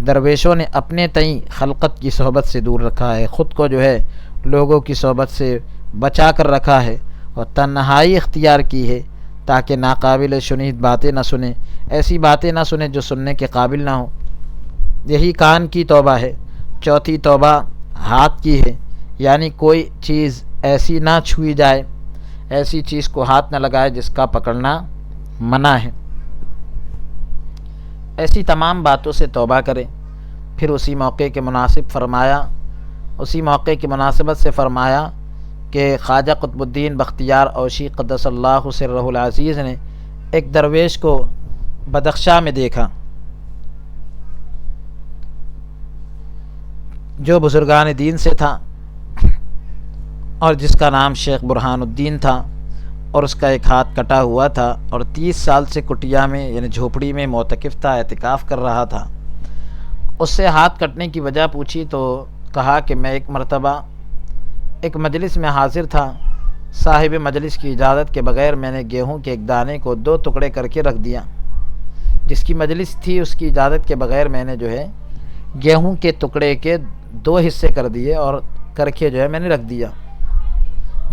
درویشوں نے اپنے تئیں خلقت کی صحبت سے دور رکھا ہے, خود کو جو ہے لوگوں کی صحبت سے بچا کر رکھا ہے, اور تنہائی اختیار کی ہے تاکہ ناقابل شنید باتیں نہ سنیں, ایسی باتیں نہ سنیں جو سننے کے قابل نہ ہوں. یہی کان کی توبہ ہے. چوتھی توبہ ہاتھ کی ہے, یعنی کوئی چیز ایسی نہ چھوئی جائے, ایسی چیز کو ہاتھ نہ لگائے جس کا پکڑنا منع ہے. ایسی تمام باتوں سے توبہ کرے. پھر اسی موقع کے مناسبت سے فرمایا کہ خواجہ قطب الدین بختیار اوشی قدس اللہ سرہ العزیز نے ایک درویش کو بدخشاں میں دیکھا جو بزرگان دین سے تھا اور جس کا نام شیخ برہان الدین تھا, اور اس کا ایک ہاتھ کٹا ہوا تھا اور 30 سال سے کٹیا میں یعنی جھوپڑی میں معتکف تھا, اعتکاف کر رہا تھا. اس سے ہاتھ کٹنے کی وجہ پوچھی تو کہا کہ میں ایک مرتبہ ایک مجلس میں حاضر تھا, صاحب مجلس کی اجازت کے بغیر میں نے گیہوں کے ایک دانے کو 2 ٹکڑے کر کے رکھ دیا. جس کی مجلس تھی اس کی اجازت کے بغیر میں نے جو ہے گیہوں کے ٹکڑے کے 2 حصے کر دیے اور کر کے جو ہے میں نے رکھ دیا.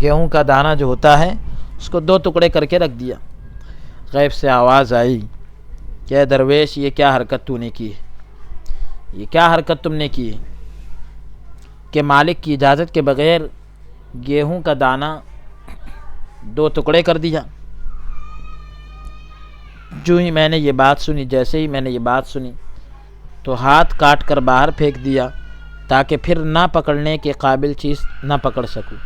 گیہوں کا دانہ جو ہوتا ہے اس کو 2 ٹکڑے کر کے رکھ دیا. غیب سے آواز آئی کہ اے درویش یہ کیا حرکت تو نے کی ہے, یہ کیا حرکت تم نے کی ہے کہ مالک کی اجازت کے بغیر گیہوں کا دانہ 2 ٹکڑے کر دیا. جو ہی میں نے یہ بات سنی, جیسے ہی میں نے یہ بات سنی تو ہاتھ کاٹ کر باہر پھینک دیا تاکہ پھر نہ پکڑنے کے قابل چیز نہ پکڑ سکوں,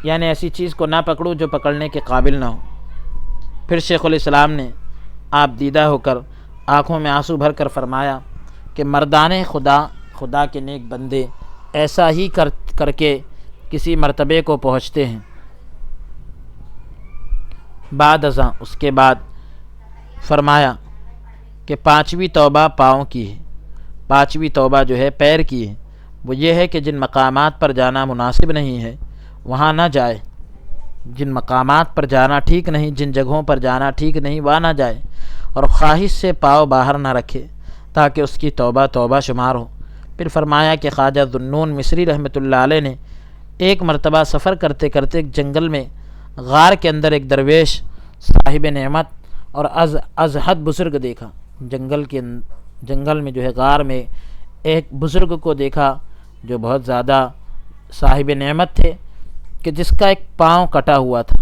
یعنی ایسی چیز کو نہ پکڑوں جو پکڑنے کے قابل نہ ہو. پھر شیخ الاسلام نے آپ دیدہ ہو کر آنکھوں میں آنسو بھر کر فرمایا کہ مردان خدا کے نیک بندے ایسا ہی کر کے کسی مرتبے کو پہنچتے ہیں. بعد ازاں اس کے بعد فرمایا کہ 5ویں توبہ پاؤں کی ہے. پانچویں توبہ جو ہے پیر کی ہے، وہ یہ ہے کہ جن مقامات پر جانا مناسب نہیں ہے وہاں نہ جائے، جن مقامات پر جانا ٹھیک نہیں، جن جگہوں پر جانا ٹھیک نہیں وہاں نہ جائے، اور خواہش سے پاؤ باہر نہ رکھے تاکہ اس کی توبہ توبہ شمار ہو۔ پھر فرمایا کہ خواجہ ذوالنون مصری رحمۃ اللہ علیہ نے ایک مرتبہ سفر کرتے کرتے ایک جنگل میں غار کے اندر ایک درویش صاحب نعمت اور از حد بزرگ دیکھا۔ جنگل میں جو ہے غار میں ایک بزرگ کو دیکھا جو بہت زیادہ صاحب نعمت تھے، کہ جس کا ایک پاؤں کٹا ہوا تھا۔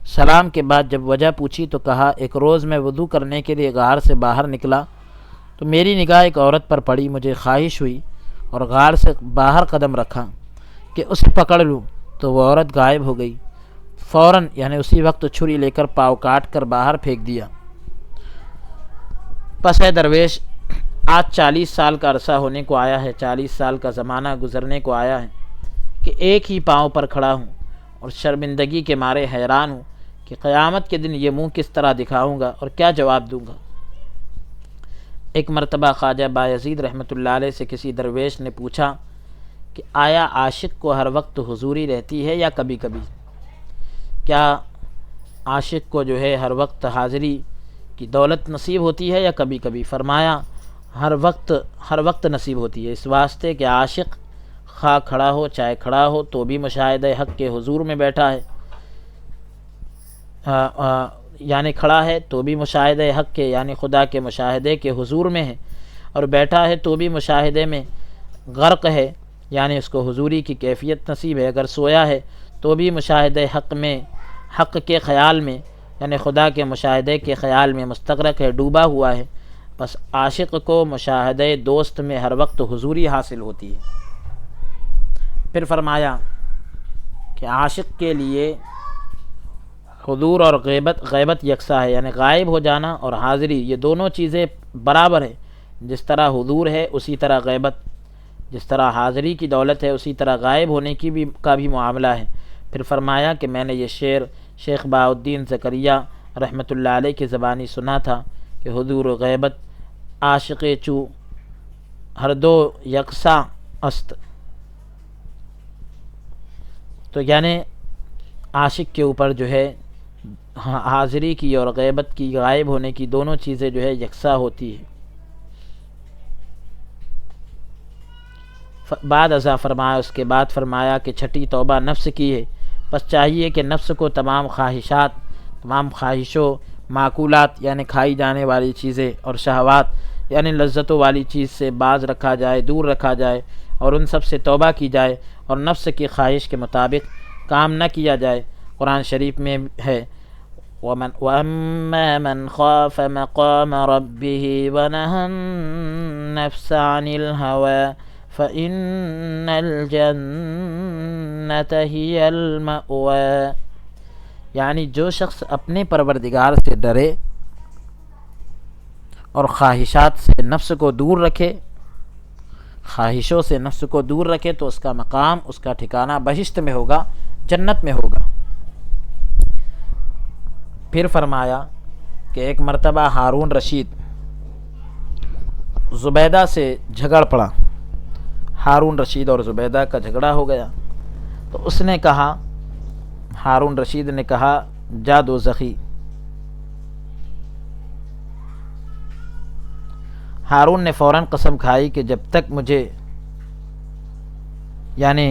سلام کے بعد جب وجہ پوچھی تو کہا ایک روز میں وضو کرنے کے لیے غار سے باہر نکلا تو میری نگاہ ایک عورت پر پڑی، مجھے خواہش ہوئی اور غار سے باہر قدم رکھا کہ اسے پکڑ لوں تو وہ عورت غائب ہو گئی۔ فوراً یعنی اسی وقت چھری لے کر پاؤں کاٹ کر باہر پھینک دیا۔ پس اے درویش، آج 40 سال کا عرصہ ہونے کو آیا ہے، 40 سال کا زمانہ گزرنے کو آیا ہے کہ ایک ہی پاؤں پر کھڑا ہوں اور شرمندگی کے مارے حیران ہوں کہ قیامت کے دن یہ منہ کس طرح دکھاؤں گا اور کیا جواب دوں گا۔ ایک مرتبہ خواجہ بایزید رحمۃ اللہ علیہ سے کسی درویش نے پوچھا کہ آیا عاشق کو ہر وقت حضوری رہتی ہے یا کبھی کبھی؟ کیا عاشق کو جو ہے ہر وقت حاضری کی دولت نصیب ہوتی ہے یا کبھی کبھی؟ فرمایا ہر وقت نصیب ہوتی ہے، اس واسطے کہ عاشق خواہ کھڑا ہو چاہے کھڑا ہو تو بھی مشاہدہ حق کے حضور میں بیٹھا ہے، یعنی کھڑا ہے تو بھی مشاہدہ حق کے یعنی خدا کے مشاہدے کے حضور میں ہے، اور بیٹھا ہے تو بھی مشاہدے میں غرق ہے، یعنی اس کو حضوری کی کیفیت نصیب ہے۔ اگر سویا ہے تو بھی مشاہدہ حق کے خیال میں یعنی خدا کے مشاہدے کے خیال میں مستغرق ہے، ڈوبا ہوا ہے۔ بس عاشق کو مشاہدہ دوست میں ہر وقت حضوری حاصل ہوتی ہے۔ پھر فرمایا کہ عاشق کے لیے حضور اور غیبت یکساں ہے، یعنی غائب ہو جانا اور حاضری یہ دونوں چیزیں برابر ہے۔ جس طرح حضور ہے اسی طرح غیبت، جس طرح حاضری کی دولت ہے اسی طرح غائب ہونے کا بھی معاملہ ہے۔ پھر فرمایا کہ میں نے یہ شعر شیخ بہاءالدین زکریا رحمۃ اللہ علیہ کی زبانی سنا تھا کہ حضور و غیبت عاشق چو ہر دو یکساں است، تو یعنی عاشق کے اوپر جو ہے حاضری کی اور غیبت کی غائب ہونے کی دونوں چیزیں جو ہے یکساں ہوتی ہے۔ بعد ازاں فرمایا، اس کے بعد فرمایا کہ چھٹی توبہ نفس کی ہے، بس چاہیے کہ نفس کو تمام خواہشوں معقولات یعنی کھائی جانے والی چیزیں اور شہوات یعنی لذتوں والی چیز سے باز رکھا جائے، دور رکھا جائے اور ان سب سے توبہ کی جائے اور نفس کی خواہش کے مطابق کام نہ کیا جائے۔ قرآن شریف میں ہے وَأَمَّا مَنْ خَافَ مَقَامَ رَبِّهِ وَنَهَى النَّفْسَ عَنِ الْهَوَىٰ فَإِنَّ الْجَنَّةَ هِيَ الْمَأْوَىٰ، یعنی جو شخص اپنے پروردگار سے ڈرے اور خواہشات سے نفس کو دور رکھے، خواہشوں سے نفس کو دور رکھے تو اس کا مقام، اس کا ٹھکانہ بہشت میں ہوگا، جنت میں ہوگا۔ پھر فرمایا کہ ایک مرتبہ ہارون رشید زبیدہ سے جھگڑ پڑا، ہارون رشید اور زبیدہ کا جھگڑا ہو گیا تو اس نے کہا، ہارون رشید نے کہا جا دوزخی۔ ہارون نے فوراً قسم کھائی کہ جب تک مجھے، یعنی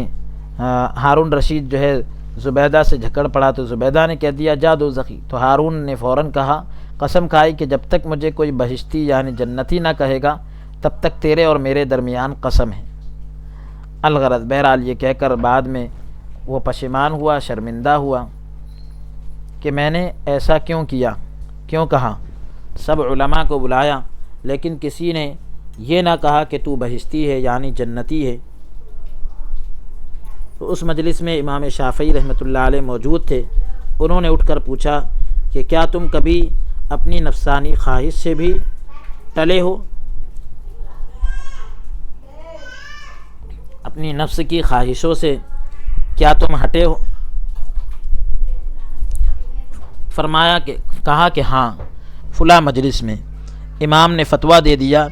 ہارون رشید جو ہے زبیدہ سے جھگڑ پڑا تو زبیدہ نے کہہ دیا جا دوزخی، تو ہارون نے فوراً کہا، قسم کھائی کہ جب تک مجھے کوئی بہشتی یعنی جنتی نہ کہے گا تب تک تیرے اور میرے درمیان قسم ہے۔ الغرض بہرحال یہ کہہ کر بعد میں وہ پشیمان ہوا، شرمندہ ہوا کہ میں نے ایسا کیوں کیا، کیوں کہا۔ سب علماء کو بلایا لیکن کسی نے یہ نہ کہا کہ تو بہشتی ہے یعنی جنتی ہے۔ تو اس مجلس میں امام شافعی رحمۃ اللہ علیہ موجود تھے، انہوں نے اٹھ کر پوچھا کہ کیا تم کبھی اپنی نفسانی خواہش سے بھی ٹلے ہو؟ اپنی نفس کی خواہشوں سے کیا تم ہٹے ہو؟ فرمایا کہ کہا کہ ہاں، فلاں مجلس میں امام نے فتویٰ دے دیا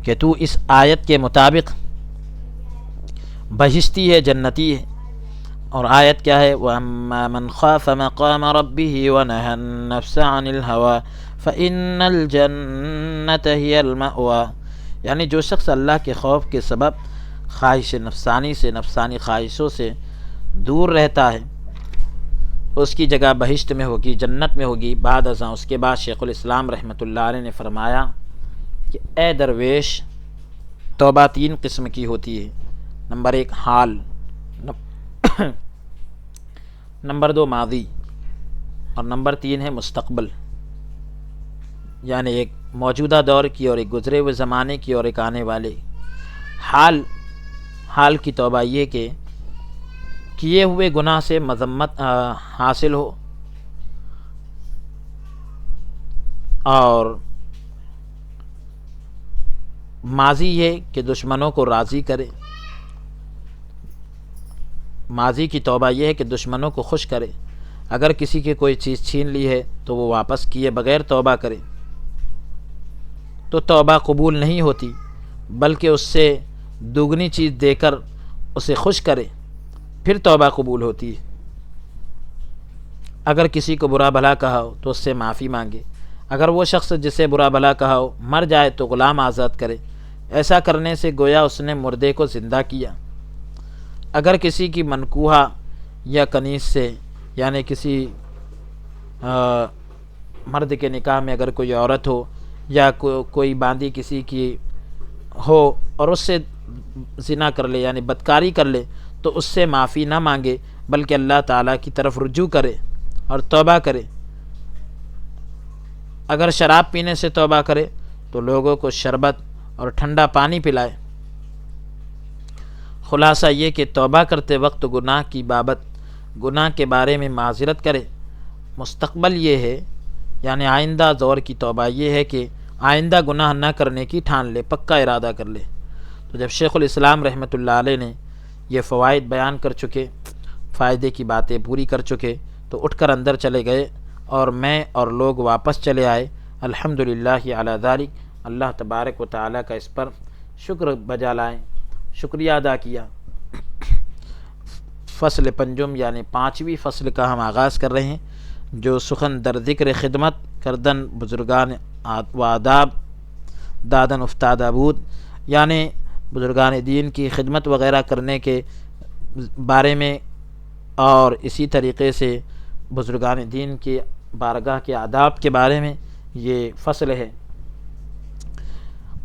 کہ تو اس آیت کے مطابق بہشتی ہے، جنتی ہے۔ اور آیت کیا ہے؟ وَأَمَّا مَنْ خَافَ مَقَامَ رَبِّهِ وَنَهَى النَّفْسَ عَنِ الْهَوَىٰ فَإِنَّ الْجَنَّةَ هِيَ الْمَأْوَىٰ، یعنی جو شخص اللہ کے خوف کے سبب خواہش نفسانی سے، نفسانی خواہشوں سے دور رہتا ہے، اس کی جگہ بہشت میں ہوگی، جنت میں ہوگی۔ بعد ازاں اس کے بعد شیخ الاسلام رحمۃ اللہ علیہ نے فرمایا کہ اے درویش، توبہ 3 قسم کی ہوتی ہے۔ نمبر 1 حال، نمبر 2 ماضی، اور نمبر 3 ہے مستقبل، یعنی ایک موجودہ دور کی اور ایک گزرے ہوئے زمانے کی اور ایک آنے والے۔ حال کی توبہ یہ کہ کیے ہوئے گناہ سے مذمت حاصل ہو، اور ماضی یہ کہ دشمنوں کو راضی کرے، ماضی کی توبہ یہ ہے کہ دشمنوں کو خوش کرے، اگر کسی کی کوئی چیز چھین لی ہے تو وہ واپس کیے بغیر توبہ کرے تو توبہ قبول نہیں ہوتی، بلکہ اس سے دوگنی چیز دے کر اسے خوش کرے، پھر توبہ قبول ہوتی ہے۔ اگر کسی کو برا بھلا کہا ہو تو اس سے معافی مانگے، اگر وہ شخص جسے برا بھلا کہا ہو مر جائے تو غلام آزاد کرے، ایسا کرنے سے گویا اس نے مردے کو زندہ کیا۔ اگر کسی کی منکوحہ یا کنیز سے، یعنی کسی مرد کے نکاح میں اگر کوئی عورت ہو یا کوئی باندی کسی کی ہو اور اس سے زنا کر لے، یعنی بدکاری کر لے، تو اس سے معافی نہ مانگے بلکہ اللہ تعالیٰ کی طرف رجوع کرے اور توبہ کرے۔ اگر شراب پینے سے توبہ کرے تو لوگوں کو شربت اور ٹھنڈا پانی پلائے۔ خلاصہ یہ کہ توبہ کرتے وقت گناہ کے بارے میں معذرت کرے۔ مستقبل یہ ہے، یعنی آئندہ دور کی توبہ یہ ہے کہ آئندہ گناہ نہ کرنے کی ٹھان لے، پکا ارادہ کر لے۔ تو جب شیخ الاسلام رحمۃ اللہ علیہ نے یہ فوائد بیان کر چکے، فائدے کی باتیں پوری کر چکے، تو اٹھ کر اندر چلے گئے اور میں اور لوگ واپس چلے آئے۔ الحمدللہ علی ذالک، اللہ تبارک و تعالیٰ کا اس پر شکر بجا لائیں، شکریہ ادا کیا۔ فصل پنجم یعنی 5ویں فصل کا ہم آغاز کر رہے ہیں، جو سخن در ذکر خدمت کردن بزرگان و آداب دادن افتادہ بود، یعنی بزرگان دین کی خدمت وغیرہ کرنے کے بارے میں، اور اسی طریقے سے بزرگان دین کی بارگاہ کے آداب کے بارے میں یہ فصل ہے۔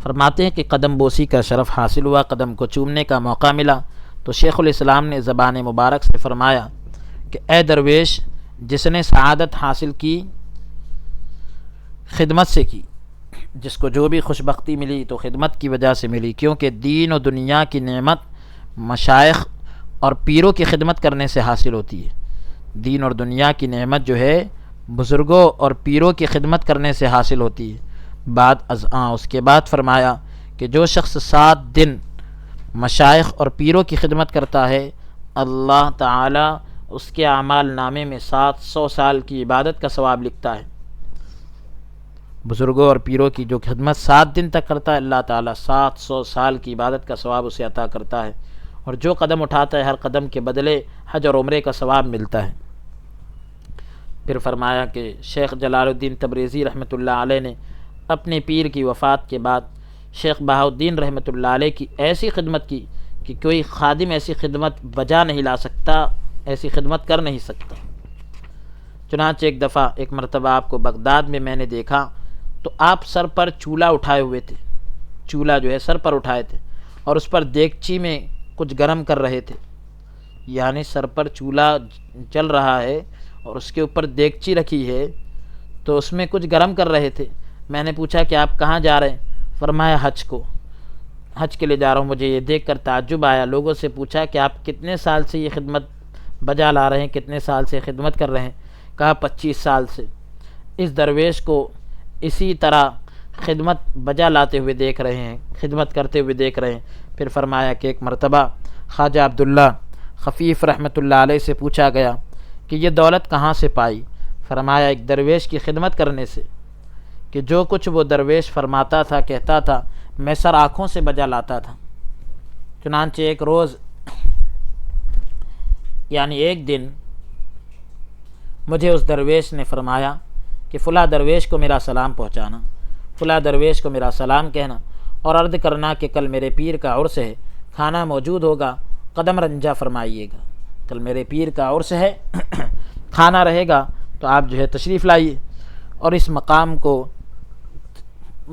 فرماتے ہیں کہ قدم بوسی کا شرف حاصل ہوا، قدم کو چومنے کا موقع ملا، تو شیخ الاسلام نے زبان مبارک سے فرمایا کہ اے درویش، جس نے سعادت حاصل کی خدمت سے کی، جس کو جو بھی خوشبختی ملی تو خدمت کی وجہ سے ملی، کیونکہ دین و دنیا کی نعمت مشائخ اور پیروں کی خدمت کرنے سے حاصل ہوتی ہے۔ دین اور دنیا کی نعمت جو ہے بزرگوں اور پیروں کی خدمت کرنے سے حاصل ہوتی ہے۔ اس کے بعد فرمایا کہ جو شخص 7 دن مشائخ اور پیروں کی خدمت کرتا ہے، اللہ تعالی اس کے اعمال نامے میں 700 سال کی عبادت کا ثواب لکھتا ہے۔ بزرگوں اور پیروں کی جو خدمت 7 دن تک کرتا ہے، اللہ تعالیٰ 700 سال کی عبادت کا ثواب اسے عطا کرتا ہے، اور جو قدم اٹھاتا ہے ہر قدم کے بدلے حج اور عمرے کا ثواب ملتا ہے۔ پھر فرمایا کہ شیخ جلال الدین تبریزی رحمۃ اللہ علیہ نے اپنے پیر کی وفات کے بعد شیخ بہاؤالدین رحمۃ اللہ علیہ کی ایسی خدمت کی کہ کوئی خادم ایسی خدمت بجا نہیں لا سکتا، ایسی خدمت کر نہیں سکتا۔ چنانچہ ایک مرتبہ آپ کو بغداد میں میں نے دیکھا تو آپ سر پر چولہا اٹھائے ہوئے تھے، چولہا جو ہے سر پر اٹھائے تھے، اور اس پر دیگچی میں کچھ گرم کر رہے تھے، یعنی سر پر چولہا چل رہا ہے اور اس کے اوپر دیگچی رکھی ہے تو اس میں کچھ گرم کر رہے تھے۔ میں نے پوچھا کہ آپ کہاں جا رہے ہیں؟ فرمایا حج کے لیے جا رہا ہوں۔ مجھے یہ دیکھ کر تعجب آیا، لوگوں سے پوچھا کہ آپ کتنے سال سے یہ خدمت بجا لا رہے ہیں، کتنے سال سے خدمت کر رہے ہیں؟ کہا 25 سال سے۔ اس درویش کو اسی طرح خدمت بجا لاتے ہوئے دیکھ رہے ہیں، خدمت کرتے ہوئے دیکھ رہے ہیں۔ پھر فرمایا کہ ایک مرتبہ خواجہ عبداللہ خفیف رحمۃ اللہ علیہ سے پوچھا گیا کہ یہ دولت کہاں سے پائی؟ فرمایا ایک درویش کی خدمت کرنے سے، کہ جو کچھ وہ درویش فرماتا تھا، کہتا تھا، میں سر آنکھوں سے بجا لاتا تھا۔ چنانچہ ایک روز یعنی ایک دن مجھے اس درویش نے فرمایا کہ فلاں درویش کو میرا سلام پہنچانا، فلاں درویش کو میرا سلام کہنا اور عرض کرنا کہ کل میرے پیر کا عرس ہے، کھانا موجود ہوگا، قدم رنجا فرمائیے گا۔ کل میرے پیر کا عرس ہے، کھانا رہے گا تو آپ جو ہے تشریف لائیے اور اس مقام کو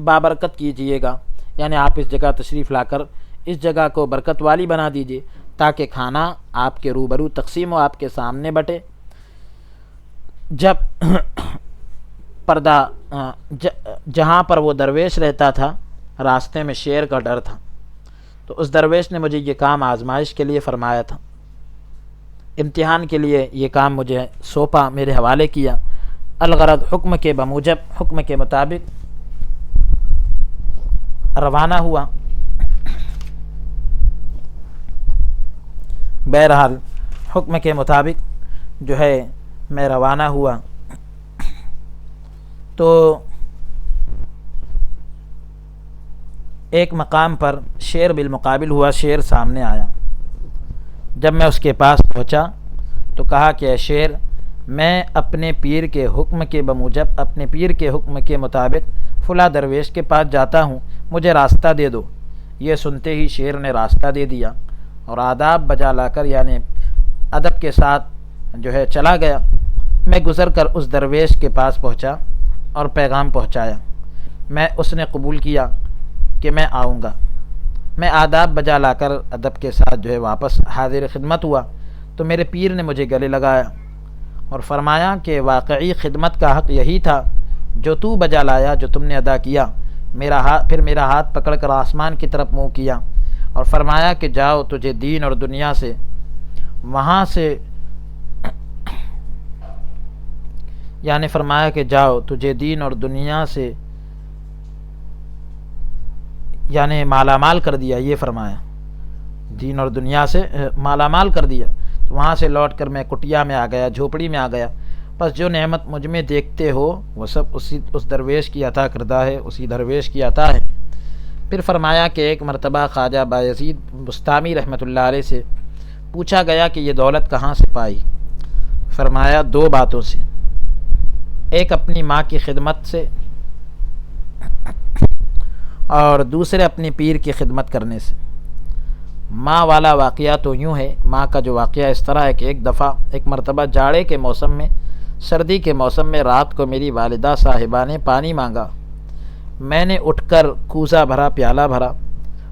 بابرکت کیجئے گا، یعنی آپ اس جگہ تشریف لا کر اس جگہ کو برکت والی بنا دیجئے تاکہ کھانا آپ کے روبرو تقسیم ہو، آپ کے سامنے بٹے۔ جب پردہ جہاں پر وہ درویش رہتا تھا راستے میں شیر کا ڈر تھا، تو اس درویش نے مجھے یہ کام آزمائش کے لیے فرمایا تھا، امتحان کے لیے یہ کام مجھے سونپا، میرے حوالے کیا۔ الغرض حکم کے بموجب، حکم کے مطابق روانہ ہوا۔ بہرحال حکم کے مطابق جو ہے میں روانہ ہوا تو ایک مقام پر شیر بالمقابل ہوا، شیر سامنے آیا۔ جب میں اس کے پاس پہنچا تو کہا کہ اے شیر، میں اپنے پیر کے حکم کے بموجب، اپنے پیر کے حکم کے مطابق فلاں درویش کے پاس جاتا ہوں، مجھے راستہ دے دو۔ یہ سنتے ہی شیر نے راستہ دے دیا اور آداب بجا لا کر یعنی ادب کے ساتھ جو ہے چلا گیا۔ میں گزر کر اس درویش کے پاس پہنچا اور پیغام پہنچایا۔ اس نے قبول کیا کہ میں آؤں گا۔ میں آداب بجا لا کر ادب کے ساتھ جو ہے واپس حاضر خدمت ہوا تو میرے پیر نے مجھے گلے لگایا اور فرمایا کہ واقعی خدمت کا حق یہی تھا جو تو بجا لایا، جو تم نے ادا کیا۔ پھر میرا ہاتھ پکڑ کر آسمان کی طرف منہ کیا اور فرمایا کہ جاؤ، تجھے دین اور دنیا سے وہاں سے یعنی فرمایا کہ جاؤ، تجھے دین اور دنیا سے یعنی مالا مال کر دیا، یہ فرمایا، دین اور دنیا سے مالا مال کر دیا۔ تو وہاں سے لوٹ کر میں کٹیا میں آ گیا، جھوپڑی میں آ گیا۔ بس جو نعمت مجھ میں دیکھتے ہو وہ سب اس درویش کی عطا کردہ ہے، اسی درویش کی عطا ہے۔ پھر فرمایا کہ ایک مرتبہ خواجہ بایزید بستامی رحمۃ اللہ علیہ سے پوچھا گیا کہ یہ دولت کہاں سے پائی؟ فرمایا دو باتوں سے، ایک اپنی ماں کی خدمت سے اور دوسرے اپنے پیر کی خدمت کرنے سے۔ ماں والا واقعہ تو یوں ہے، ماں کا جو واقعہ اس طرح ہے کہ ایک مرتبہ جاڑے کے موسم میں، سردی کے موسم میں رات کو میری والدہ صاحبہ نے پانی مانگا۔ میں نے اٹھ کر کوزہ بھرا، پیالہ بھرا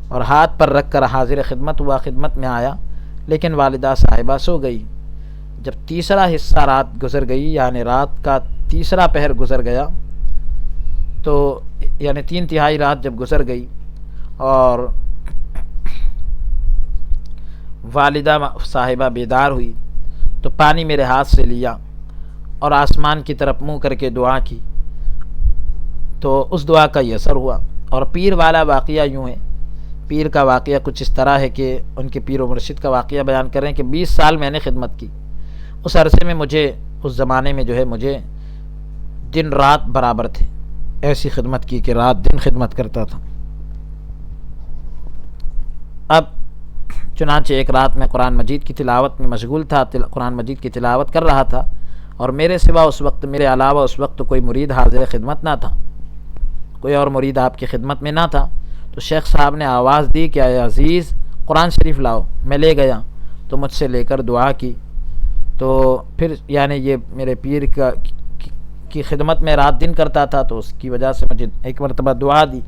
اور ہاتھ پر رکھ کر حاضر خدمت ہوا، خدمت میں آیا، لیکن والدہ صاحبہ سو گئی۔ جب تیسرا حصہ رات گزر گئی یعنی رات کا تیسرا پہر گزر گیا تو یعنی 3/3 رات جب گزر گئی اور والدہ صاحبہ بیدار ہوئی تو پانی میرے ہاتھ سے لیا اور آسمان کی طرف منہ کر کے دعا کی تو اس دعا کا یہ اثر ہوا۔ اور پیر والا واقعہ یوں ہے، پیر کا واقعہ کچھ اس طرح ہے کہ ان کے پیر و مرشد کا واقعہ بیان کریں کہ 20 سال میں نے خدمت کی۔ اس عرصے میں مجھے، اس زمانے میں جو ہے مجھے دن رات برابر تھے، ایسی خدمت کی کہ رات دن خدمت کرتا تھا۔ اب چنانچہ ایک رات میں قرآن مجید کی تلاوت میں مشغول تھا، قرآن مجید کی تلاوت کر رہا تھا اور میرے سوا اس وقت، میرے علاوہ اس وقت کوئی مرید حاضر خدمت نہ تھا، کوئی اور مرید آپ کی خدمت میں نہ تھا۔ تو شیخ صاحب نے آواز دی کہ اے عزیز قرآن شریف لاؤ۔ میں لے گیا تو مجھ سے لے کر دعا کی۔ تو پھر یعنی یہ میرے پیر کی خدمت میں رات دن کرتا تھا تو اس کی وجہ سے مجھے ایک مرتبہ دعا دی،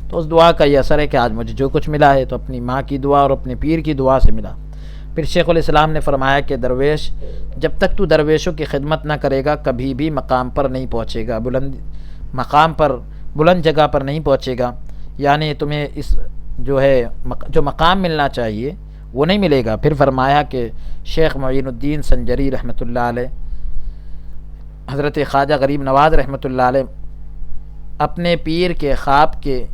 تو اس دعا کا یہ اثر ہے کہ آج مجھے جو کچھ ملا ہے تو اپنی ماں کی دعا اور اپنے پیر کی دعا سے ملا۔ پھر شیخ الاسلام نے فرمایا کہ درویش، جب تک تو درویشوں کی خدمت نہ کرے گا کبھی بھی مقام پر نہیں پہنچے گا، بلند جگہ پر نہیں پہنچے گا، یعنی تمہیں اس جو مقام ملنا چاہیے وہ نہیں ملے گا۔ پھر فرمایا کہ شیخ معین الدین سنجری رحمۃ اللہ علیہ، حضرت خواجہ غریب نواز رحمۃ اللہ علیہ اپنے پیر کے خواب کے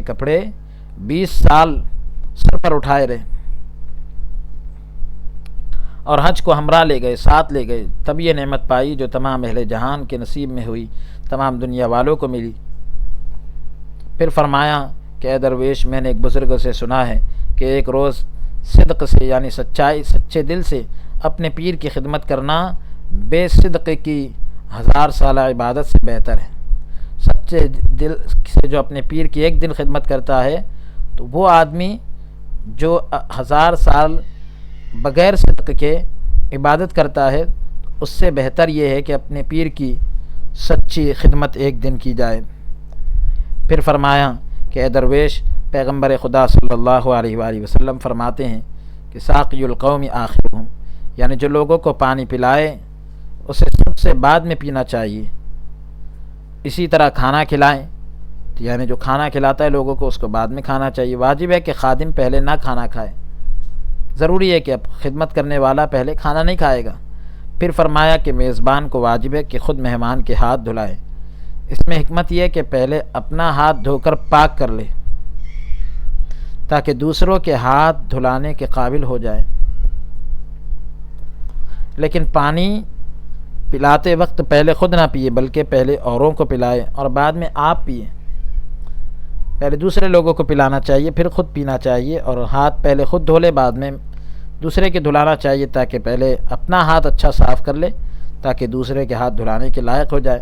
کپڑے 20 سال سر پر اٹھائے رہے اور حج کو ہمراہ لے گئے، ساتھ لے گئے، تب یہ نعمت پائی جو تمام اہل جہان کے نصیب میں ہوئی، تمام دنیا والوں کو ملی۔ پھر فرمایا کہ اے درویش، میں نے ایک بزرگ سے سنا ہے کہ ایک روز صدق سے یعنی سچائی، سچے دل سے اپنے پیر کی خدمت کرنا بے صدق کی 1000 سالہ عبادت سے بہتر ہے۔ سچے دل سے جو اپنے پیر کی ایک دن خدمت کرتا ہے تو وہ آدمی جو 1000 سال بغیر صدق کے عبادت کرتا ہے، اس سے بہتر یہ ہے کہ اپنے پیر کی سچی خدمت ایک دن کی جائے۔ پھر فرمایا کہ اے درویش، پیغمبر خدا صلی اللہ علیہ وآلہ وسلم فرماتے ہیں کہ ساقی القوم آخرهم، یعنی جو لوگوں کو پانی پلائے اسے سب سے بعد میں پینا چاہیے۔ اسی طرح کھانا کھلائیں، یعنی جو کھانا کھلاتا ہے لوگوں کو اس کو بعد میں کھانا چاہیے۔ واجب ہے کہ خادم پہلے نہ کھانا کھائے، ضروری ہے کہ اب خدمت کرنے والا پہلے کھانا نہیں کھائے گا۔ پھر فرمایا کہ میزبان کو واجب ہے کہ خود مہمان کے ہاتھ دھلائے۔ اس میں حکمت یہ ہے کہ پہلے اپنا ہاتھ دھو کر پاک کر لے تاکہ دوسروں کے ہاتھ دھلانے کے قابل ہو جائے، لیکن پانی پلاتے وقت پہلے خود نہ پیے بلکہ پہلے اوروں کو پلائے اور بعد میں آپ پیے۔ پہلے دوسرے لوگوں کو پلانا چاہیے، پھر خود پینا چاہیے، اور ہاتھ پہلے خود دھو لے بعد میں دوسرے کے دھلانا چاہیے، تاکہ پہلے اپنا ہاتھ اچھا صاف کر لے تاکہ دوسرے کے ہاتھ دھلانے کے لائق ہو جائے۔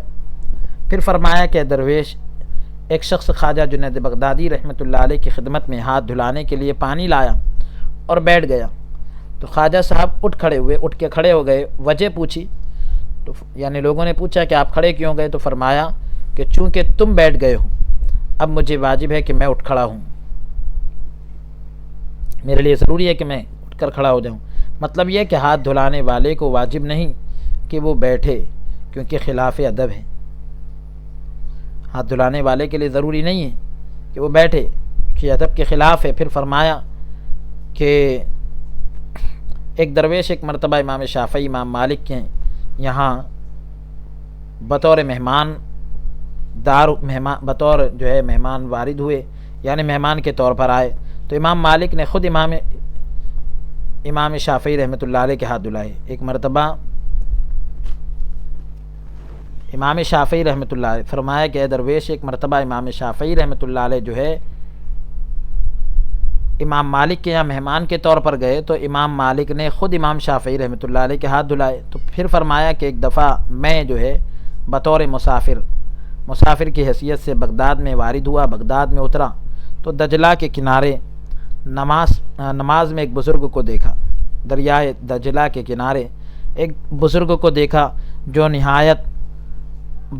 پھر فرمایا کہ درویش، ایک شخص خواجہ جنید بغدادی رحمۃ اللہ علیہ کی خدمت میں ہاتھ دھلانے کے لیے پانی لایا اور بیٹھ گیا، تو خواجہ صاحب اٹھ کے کھڑے ہو گئے، وجہ پوچھی، تو یعنی لوگوں نے پوچھا کہ آپ کھڑے کیوں گئے، تو فرمایا کہ چونکہ تم بیٹھ گئے ہو اب مجھے واجب ہے کہ میں اٹھ کھڑا ہوں، میرے لیے ضروری ہے کہ میں اٹھ کر کھڑا ہو جاؤں۔ مطلب یہ کہ ہاتھ دھلانے والے کو واجب نہیں کہ وہ بیٹھے، کیونکہ خلاف ادب ہے۔ ہاتھ دھلانے والے کے لیے ضروری نہیں ہے کہ وہ بیٹھے، کہ ادب کے خلاف ہے۔ پھر فرمایا کہ ایک درویش ایک مرتبہ امام شافعی، امام مالک کے یہاں بطور مہمان مہمان وارد ہوئے، یعنی مہمان کے طور پر آئے، تو امام مالک نے خود امام شافعی رحمۃ اللہ علیہ کے ہاتھ دھلائے۔ ایک مرتبہ امام شافعی رحمۃ اللہ علیہ فرمایا کہ اے درویش، ایک مرتبہ امام شافعی رحمۃ اللہ علیہ جو ہے امام مالک کے یہاں مہمان کے طور پر گئے، تو امام مالک نے خود امام شافعی رحمۃ اللہ علیہ کے ہاتھ دھلائے۔ تو پھر فرمایا کہ ایک دفعہ میں جو ہے بطور مسافر کی حیثیت سے بغداد میں وارد ہوا، بغداد میں اترا تو دجلہ کے کنارے نماز میں ایک بزرگ کو دیکھا، دریائے دجلہ کے کنارے ایک بزرگ کو دیکھا جو نہایت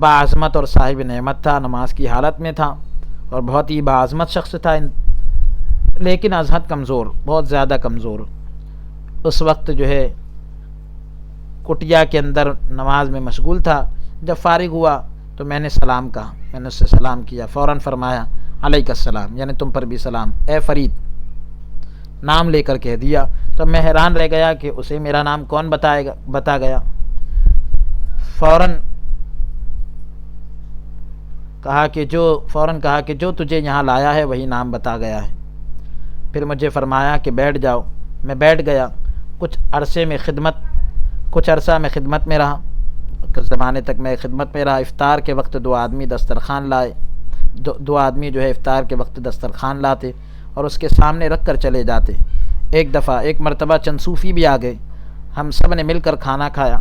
باعظمت اور صاحب نعمت تھا، نماز کی حالت میں تھا اور بہت ہی باعظمت شخص تھا، لیکن از حد کمزور، بہت زیادہ کمزور۔ اس وقت جو ہے کٹیا کے اندر نماز میں مشغول تھا۔ جب فارغ ہوا تو میں نے سلام کہا، میں نے اس سے سلام کیا، فوراً فرمایا علیک السلام، یعنی تم پر بھی سلام، اے فرید، نام لے کر کہہ دیا۔ تو میں حیران رہ گیا کہ اسے میرا نام کون بتا گیا۔ فوراً کہا کہ جو تجھے یہاں لایا ہے وہی نام بتا گیا ہے۔ پھر مجھے فرمایا کہ بیٹھ جاؤ، میں بیٹھ گیا۔ کچھ عرصہ میں خدمت میں رہا، کچھ زمانے تک میں خدمت میں رہا۔ افطار کے وقت دو آدمی جو ہے افطار کے وقت دسترخوان لاتے اور اس کے سامنے رکھ کر چلے جاتے۔ ایک مرتبہ چند صوفی بھی آ گئے، ہم سب نے مل کر کھانا کھایا،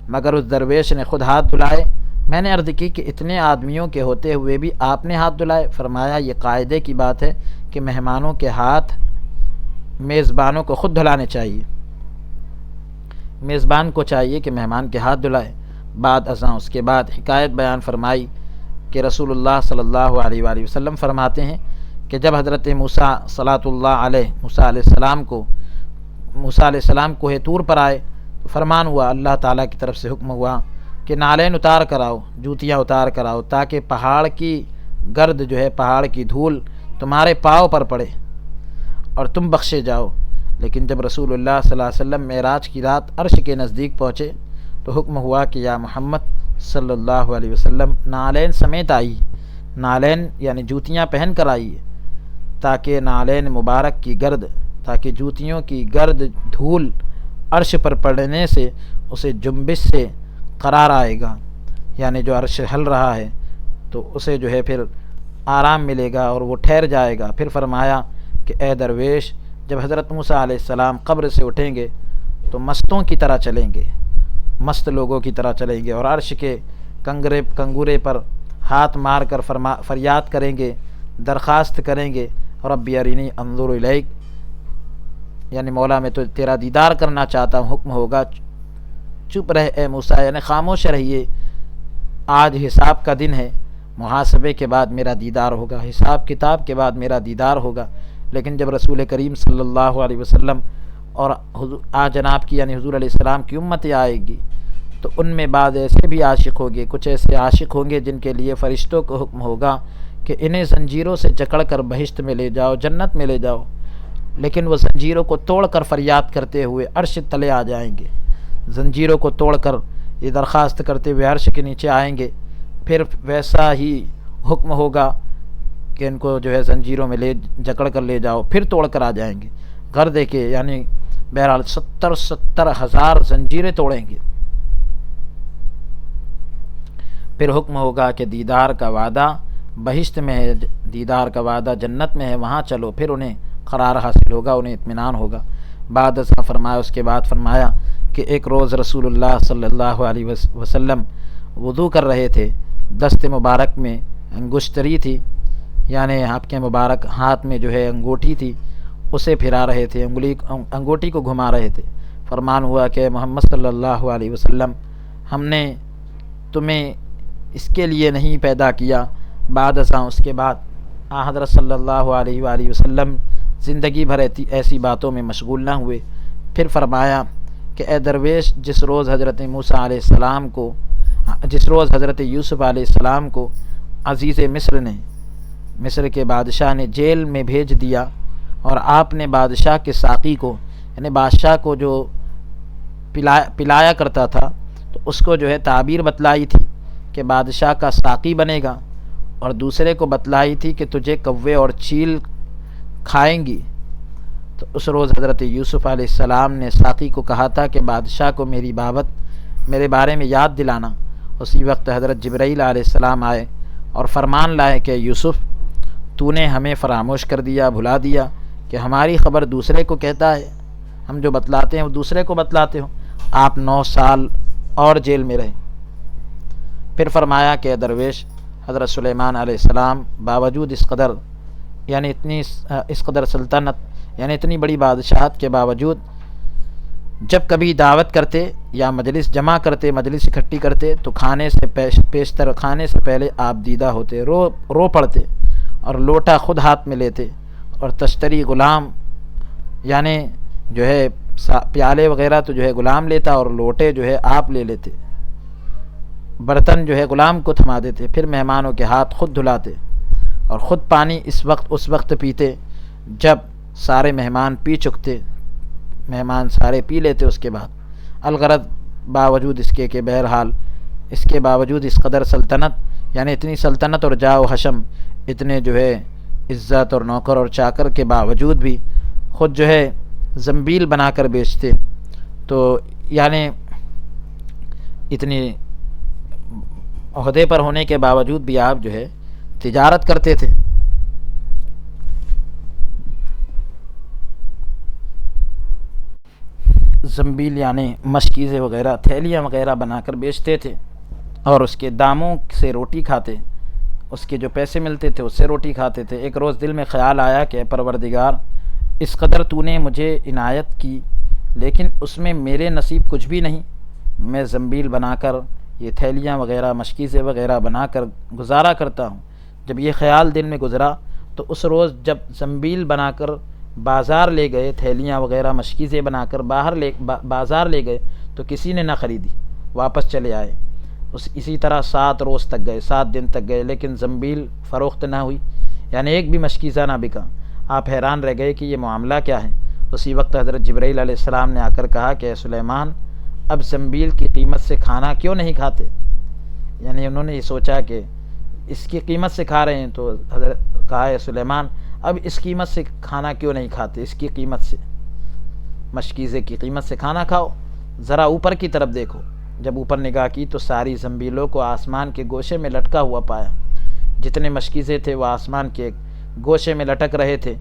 مگر اس درویش نے خود ہاتھ دھلائے۔ میں نے عرض کی کہ اتنے آدمیوں کے ہوتے ہوئے بھی آپ نے ہاتھ دھلائے؟ فرمایا یہ قاعدے کی بات ہے کہ مہمانوں کے ہاتھ میزبانوں کو خود دھلانے چاہیے، میزبان کو چاہیے کہ مہمان کے ہاتھ دھلائے۔ بعد ازاں اس کے بعد حکایت بیان فرمائی کہ رسول اللہ صلی اللہ علیہ وآلہ وسلم فرماتے ہیں کہ جب حضرت موسیٰ صلاۃ اللہ علیہ موسیٰ علیہ السلام کوہ طور پر آئے تو فرمان ہوا، اللہ تعالیٰ کی طرف سے حکم ہوا کہ نالین اتار کر آؤ، جوتیاں اتار کر آؤ، تاکہ پہاڑ کی گرد جو ہے، پہاڑ کی دھول تمہارے پاؤں پر پڑے اور تم بخشے جاؤ۔ لیکن جب رسول اللہ صلی اللہ علیہ وسلم معراج کی رات عرش کے نزدیک پہنچے تو حکم ہوا کہ یا محمد صلی اللہ علیہ وسلم نالین سمیت آئی، نالین یعنی جوتیاں پہن کر آئیے، تاکہ نالین مبارک کی گرد، تاکہ جوتیوں کی گرد دھول عرش پر پڑنے سے اسے جنبش سے قرار آئے گا، یعنی جو عرش ہل رہا ہے تو اسے جو ہے پھر آرام ملے گا اور وہ ٹھہر جائے گا۔ پھر فرمایا کہ اے درویش، جب حضرت موسیٰ علیہ السلام قبر سے اٹھیں گے تو مستوں کی طرح چلیں گے، مست لوگوں کی طرح چلیں گے، اور عرش کے کنگورے پر ہاتھ مار کر فریاد کریں گے، درخواست کریں گے، رب ارینی انظر الیک، یعنی مولا میں تو تیرا دیدار کرنا چاہتا ہوں۔ حکم ہوگا چپ رہے اے موسیٰ، یعنی خاموش رہیے، آج حساب کا دن ہے، محاسبے کے بعد میرا دیدار ہوگا، حساب کتاب کے بعد میرا دیدار ہوگا۔ لیکن جب رسول کریم صلی اللہ علیہ وسلم اور جناب کی یعنی حضور علیہ السلام کی امت آئے گی تو ان میں بعض ایسے بھی عاشق ہوں گے، کچھ ایسے عاشق ہوں گے جن کے لیے فرشتوں کو حکم ہوگا کہ انہیں زنجیروں سے جکڑ کر بہشت میں لے جاؤ، جنت میں لے جاؤ، لیکن وہ زنجیروں کو توڑ کر فریاد کرتے ہوئے عرش تلے آ جائیں گے، زنجیروں کو توڑ کر یہ درخواست کرتے ہوئے عرش کے نیچے آئیں گے۔ پھر ویسا ہی حکم ہوگا کہ ان کو جو ہے زنجیروں میں جکڑ کر لے جاؤ، پھر توڑ کر آ جائیں گے، گھر دے کے، یعنی بہرحال 70,000 زنجیریں توڑیں گے۔ پھر حکم ہوگا کہ دیدار کا وعدہ بہشت میں ہے، دیدار کا وعدہ جنت میں ہے، وہاں چلو، پھر انہیں قرار حاصل ہوگا، انہیں اطمینان ہوگا۔ بعد ازاں فرمایا، اس کے بعد فرمایا کہ ایک روز رسول اللہ صلی اللہ علیہ وسلم وضو کر رہے تھے، دست مبارک میں انگشتری تھی، یعنی آپ کے مبارک ہاتھ میں جو ہے انگوٹھی تھی، اسے پھرا رہے تھے، انگوٹھی کو گھما رہے تھے۔ فرمان ہوا کہ محمد صلی اللہ علیہ وسلم، ہم نے تمہیں اس کے لیے نہیں پیدا کیا۔ بعد ازاں اس کے بعد حضرت صلی اللہ علیہ وآلہ وسلم زندگی بھر ایسی باتوں میں مشغول نہ ہوئے۔ پھر فرمایا کہ اے درویش، جس روز حضرت موسیٰ علیہ السلام کو، جس روز حضرت یوسف علیہ السلام کو عزیز مصر نے، مصر کے بادشاہ نے جیل میں بھیج دیا، اور آپ نے بادشاہ کے ساقی کو، یعنی بادشاہ کو جو پلایا کرتا تھا، تو اس کو جو ہے تعبیر بتلائی تھی کہ بادشاہ کا ساقی بنے گا، اور دوسرے کو بتلائی تھی کہ تجھے کوے اور چیل کھائیں گی۔ تو اس روز حضرت یوسف علیہ السلام نے ساقی کو کہا تھا کہ بادشاہ کو میرے بارے میں یاد دلانا۔ اسی وقت حضرت جبرائیل علیہ السلام آئے اور فرمان لائے کہ یوسف، تو نے ہمیں فراموش کر دیا، بھلا دیا کہ ہماری خبر دوسرے کو کہتا ہے، ہم جو بتلاتے ہیں وہ دوسرے کو بتلاتے ہو۔ آپ 9 سال اور جیل میں رہے۔ پھر فرمایا کہ درویش، حضرت سلیمان علیہ السلام باوجود اس قدر سلطنت، یعنی اتنی بڑی بادشاہت کے باوجود، جب کبھی دعوت کرتے یا مجلس جمع کرتے، مجلس اکٹھی کرتے، تو کھانے سے پہلے آپ دیدہ ہوتے، رو پڑتے، اور لوٹا خود ہاتھ میں لیتے، اور تشتری غلام، یعنی جو ہے پیالے وغیرہ تو جو ہے غلام لیتا، اور لوٹے جو ہے آپ لے لیتے، برتن جو ہے غلام کو تھما دیتے، پھر مہمانوں کے ہاتھ خود دھلاتے، اور خود پانی اس وقت پیتے جب سارے مہمان پی چکتے، مہمان سارے پی لیتے اس کے بعد۔ الغرض باوجود اس کے کہ بہرحال اس کے باوجود اس قدر سلطنت، یعنی اتنی سلطنت اور جاہ و حشم، اتنے جو ہے عزت اور نوکر اور چاکر کے باوجود بھی خود جو ہے زنبیل بنا کر بیچتے، تو یعنی اتنی عہدے پر ہونے کے باوجود بھی آپ جو ہے تجارت کرتے تھے۔ زنبیل یعنی مشکیزیں وغیرہ، تھیلیاں وغیرہ بنا کر بیچتے تھے، اور اس کے داموں سے روٹی کھاتے، اس کے جو پیسے ملتے تھے اس سے روٹی کھاتے تھے۔ ایک روز دل میں خیال آیا کہ اے پروردگار، اس قدر تو نے مجھے عنایت کی، لیکن اس میں میرے نصیب کچھ بھی نہیں، میں زنبیل بنا کر، یہ تھیلیاں وغیرہ، مشکیزیں وغیرہ بنا کر گزارا کرتا ہوں۔ جب یہ خیال دل میں گزرا تو اس روز جب زنبیل بنا کر بازار لے گئے، تھیلیاں وغیرہ مشکیزیں بنا کر بازار لے گئے، تو کسی نے نہ خریدی، واپس چلے آئے۔ اسی طرح 7 روز تک گئے، 7 دن تک گئے، لیکن زنبیل فروخت نہ ہوئی، یعنی ایک بھی مشکیزہ نہ بکا۔ آپ حیران رہ گئے کہ یہ معاملہ کیا ہے۔ اسی وقت حضرت جبرائیل علیہ السلام نے آ کر کہا کہ اے سلیمان، اب زنبیل کی قیمت سے کھانا کیوں نہیں کھاتے؟ یعنی انہوں نے یہ سوچا کہ اس کی قیمت سے کھا رہے ہیں، تو حضرت کہا اے سلیمان، اب اس قیمت سے کھانا کیوں نہیں کھاتے، اس کی قیمت سے؟ مشکیزے کی قیمت سے کھانا کھاؤ، ذرا اوپر کی طرف دیکھو۔ جب اوپر نگاہ کی تو ساری زنبیلوں کو آسمان کے گوشے میں لٹکا ہوا پایا، جتنے مشکیزے تھے وہ آسمان کے گوشے میں لٹک رہے تھے۔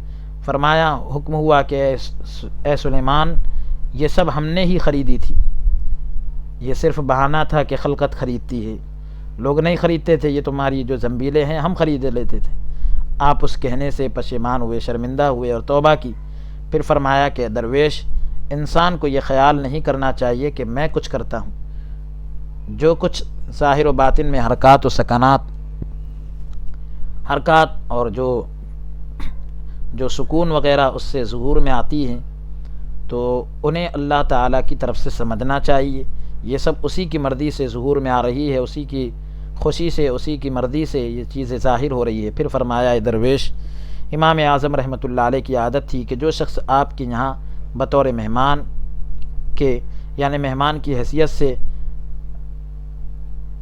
فرمایا، حکم ہوا کہ اے سلیمان، یہ سب ہم نے ہی خریدی تھی، یہ صرف بہانہ تھا کہ خلقت خریدتی ہے، لوگ نہیں خریدتے تھے، یہ تمہاری جو زنبیلیں ہیں ہم خرید لیتے تھے۔ آپ اس کہنے سے پشیمان ہوئے، شرمندہ ہوئے اور توبہ کی۔ پھر فرمایا کہ درویش، انسان کو یہ خیال نہیں کرنا چاہیے کہ میں کچھ کرتا ہوں، جو کچھ ظاہر و باطن میں حرکات و سکنات، حرکات اور جو سکون وغیرہ اس سے ظہور میں آتی ہیں، تو انہیں اللہ تعالیٰ کی طرف سے سمجھنا چاہیے، یہ سب اسی کی مرضی سے ظہور میں آ رہی ہے، اسی کی خوشی سے، اسی کی مرضی سے یہ چیزیں ظاہر ہو رہی ہے۔ پھر فرمایا، اے درویش، امام اعظم رحمۃ اللہ علیہ کی عادت تھی کہ جو شخص آپ کے یہاں بطور مہمان کے، یعنی مہمان کی حیثیت سے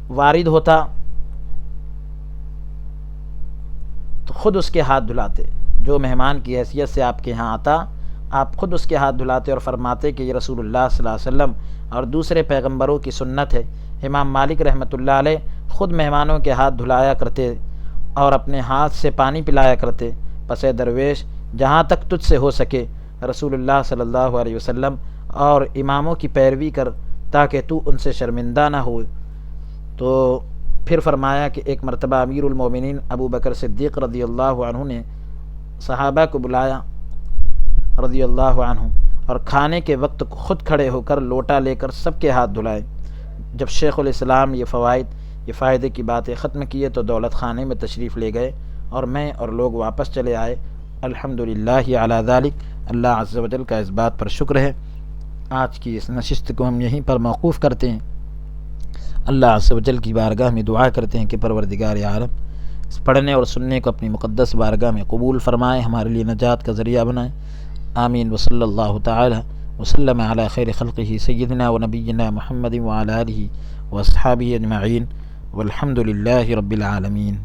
وارد ہوتا تو خود اس کے ہاتھ دھلاتے۔ جو مہمان کی حیثیت سے آپ کے یہاں آتا، آپ خود اس کے ہاتھ دھلاتے اور فرماتے کہ یہ رسول اللہ صلی اللہ علیہ وسلم اور دوسرے پیغمبروں کی سنت ہے۔ امام مالک رحمۃ اللہ علیہ خود مہمانوں کے ہاتھ دھلایا کرتے اور اپنے ہاتھ سے پانی پلایا کرتے۔ پس اے درویش، جہاں تک تجھ سے ہو سکے رسول اللہ صلی اللہ علیہ وسلم اور اماموں کی پیروی کر تاکہ تو ان سے شرمندہ نہ ہو۔ تو پھر فرمایا کہ ایک مرتبہ امیر المومنین ابو بکر صدیق رضی اللہ عنہ نے صحابہ کو بلایا رضی اللہ عنہ، اور کھانے کے وقت خود کھڑے ہو کر لوٹا لے کر سب کے ہاتھ دھلائے۔ جب شیخ الاسلام یہ فائدے کی باتیں ختم کیے تو دولت خانے میں تشریف لے گئے اور میں اور لوگ واپس چلے آئے۔ الحمدللہ علی ذالک، اللہ عز و جل کا اس بات پر شکر ہے۔ آج کی اس نشست کو ہم یہیں پر موقوف کرتے ہیں۔ اللہ عز و جل کی بارگاہ میں دعا کرتے ہیں کہ پروردگار عالم اس پڑھنے اور سننے کو اپنی مقدس بارگاہ میں قبول فرمائے، ہمارے لیے نجات کا ذریعہ بنائے۔ آمین۔ وصلی اللہ تعالی وسلم علی خیر خلقہ سیدنا و نبینا محمد وعلی آلہ واصحابہ اجمعین، والحمد للہ رب العالمین۔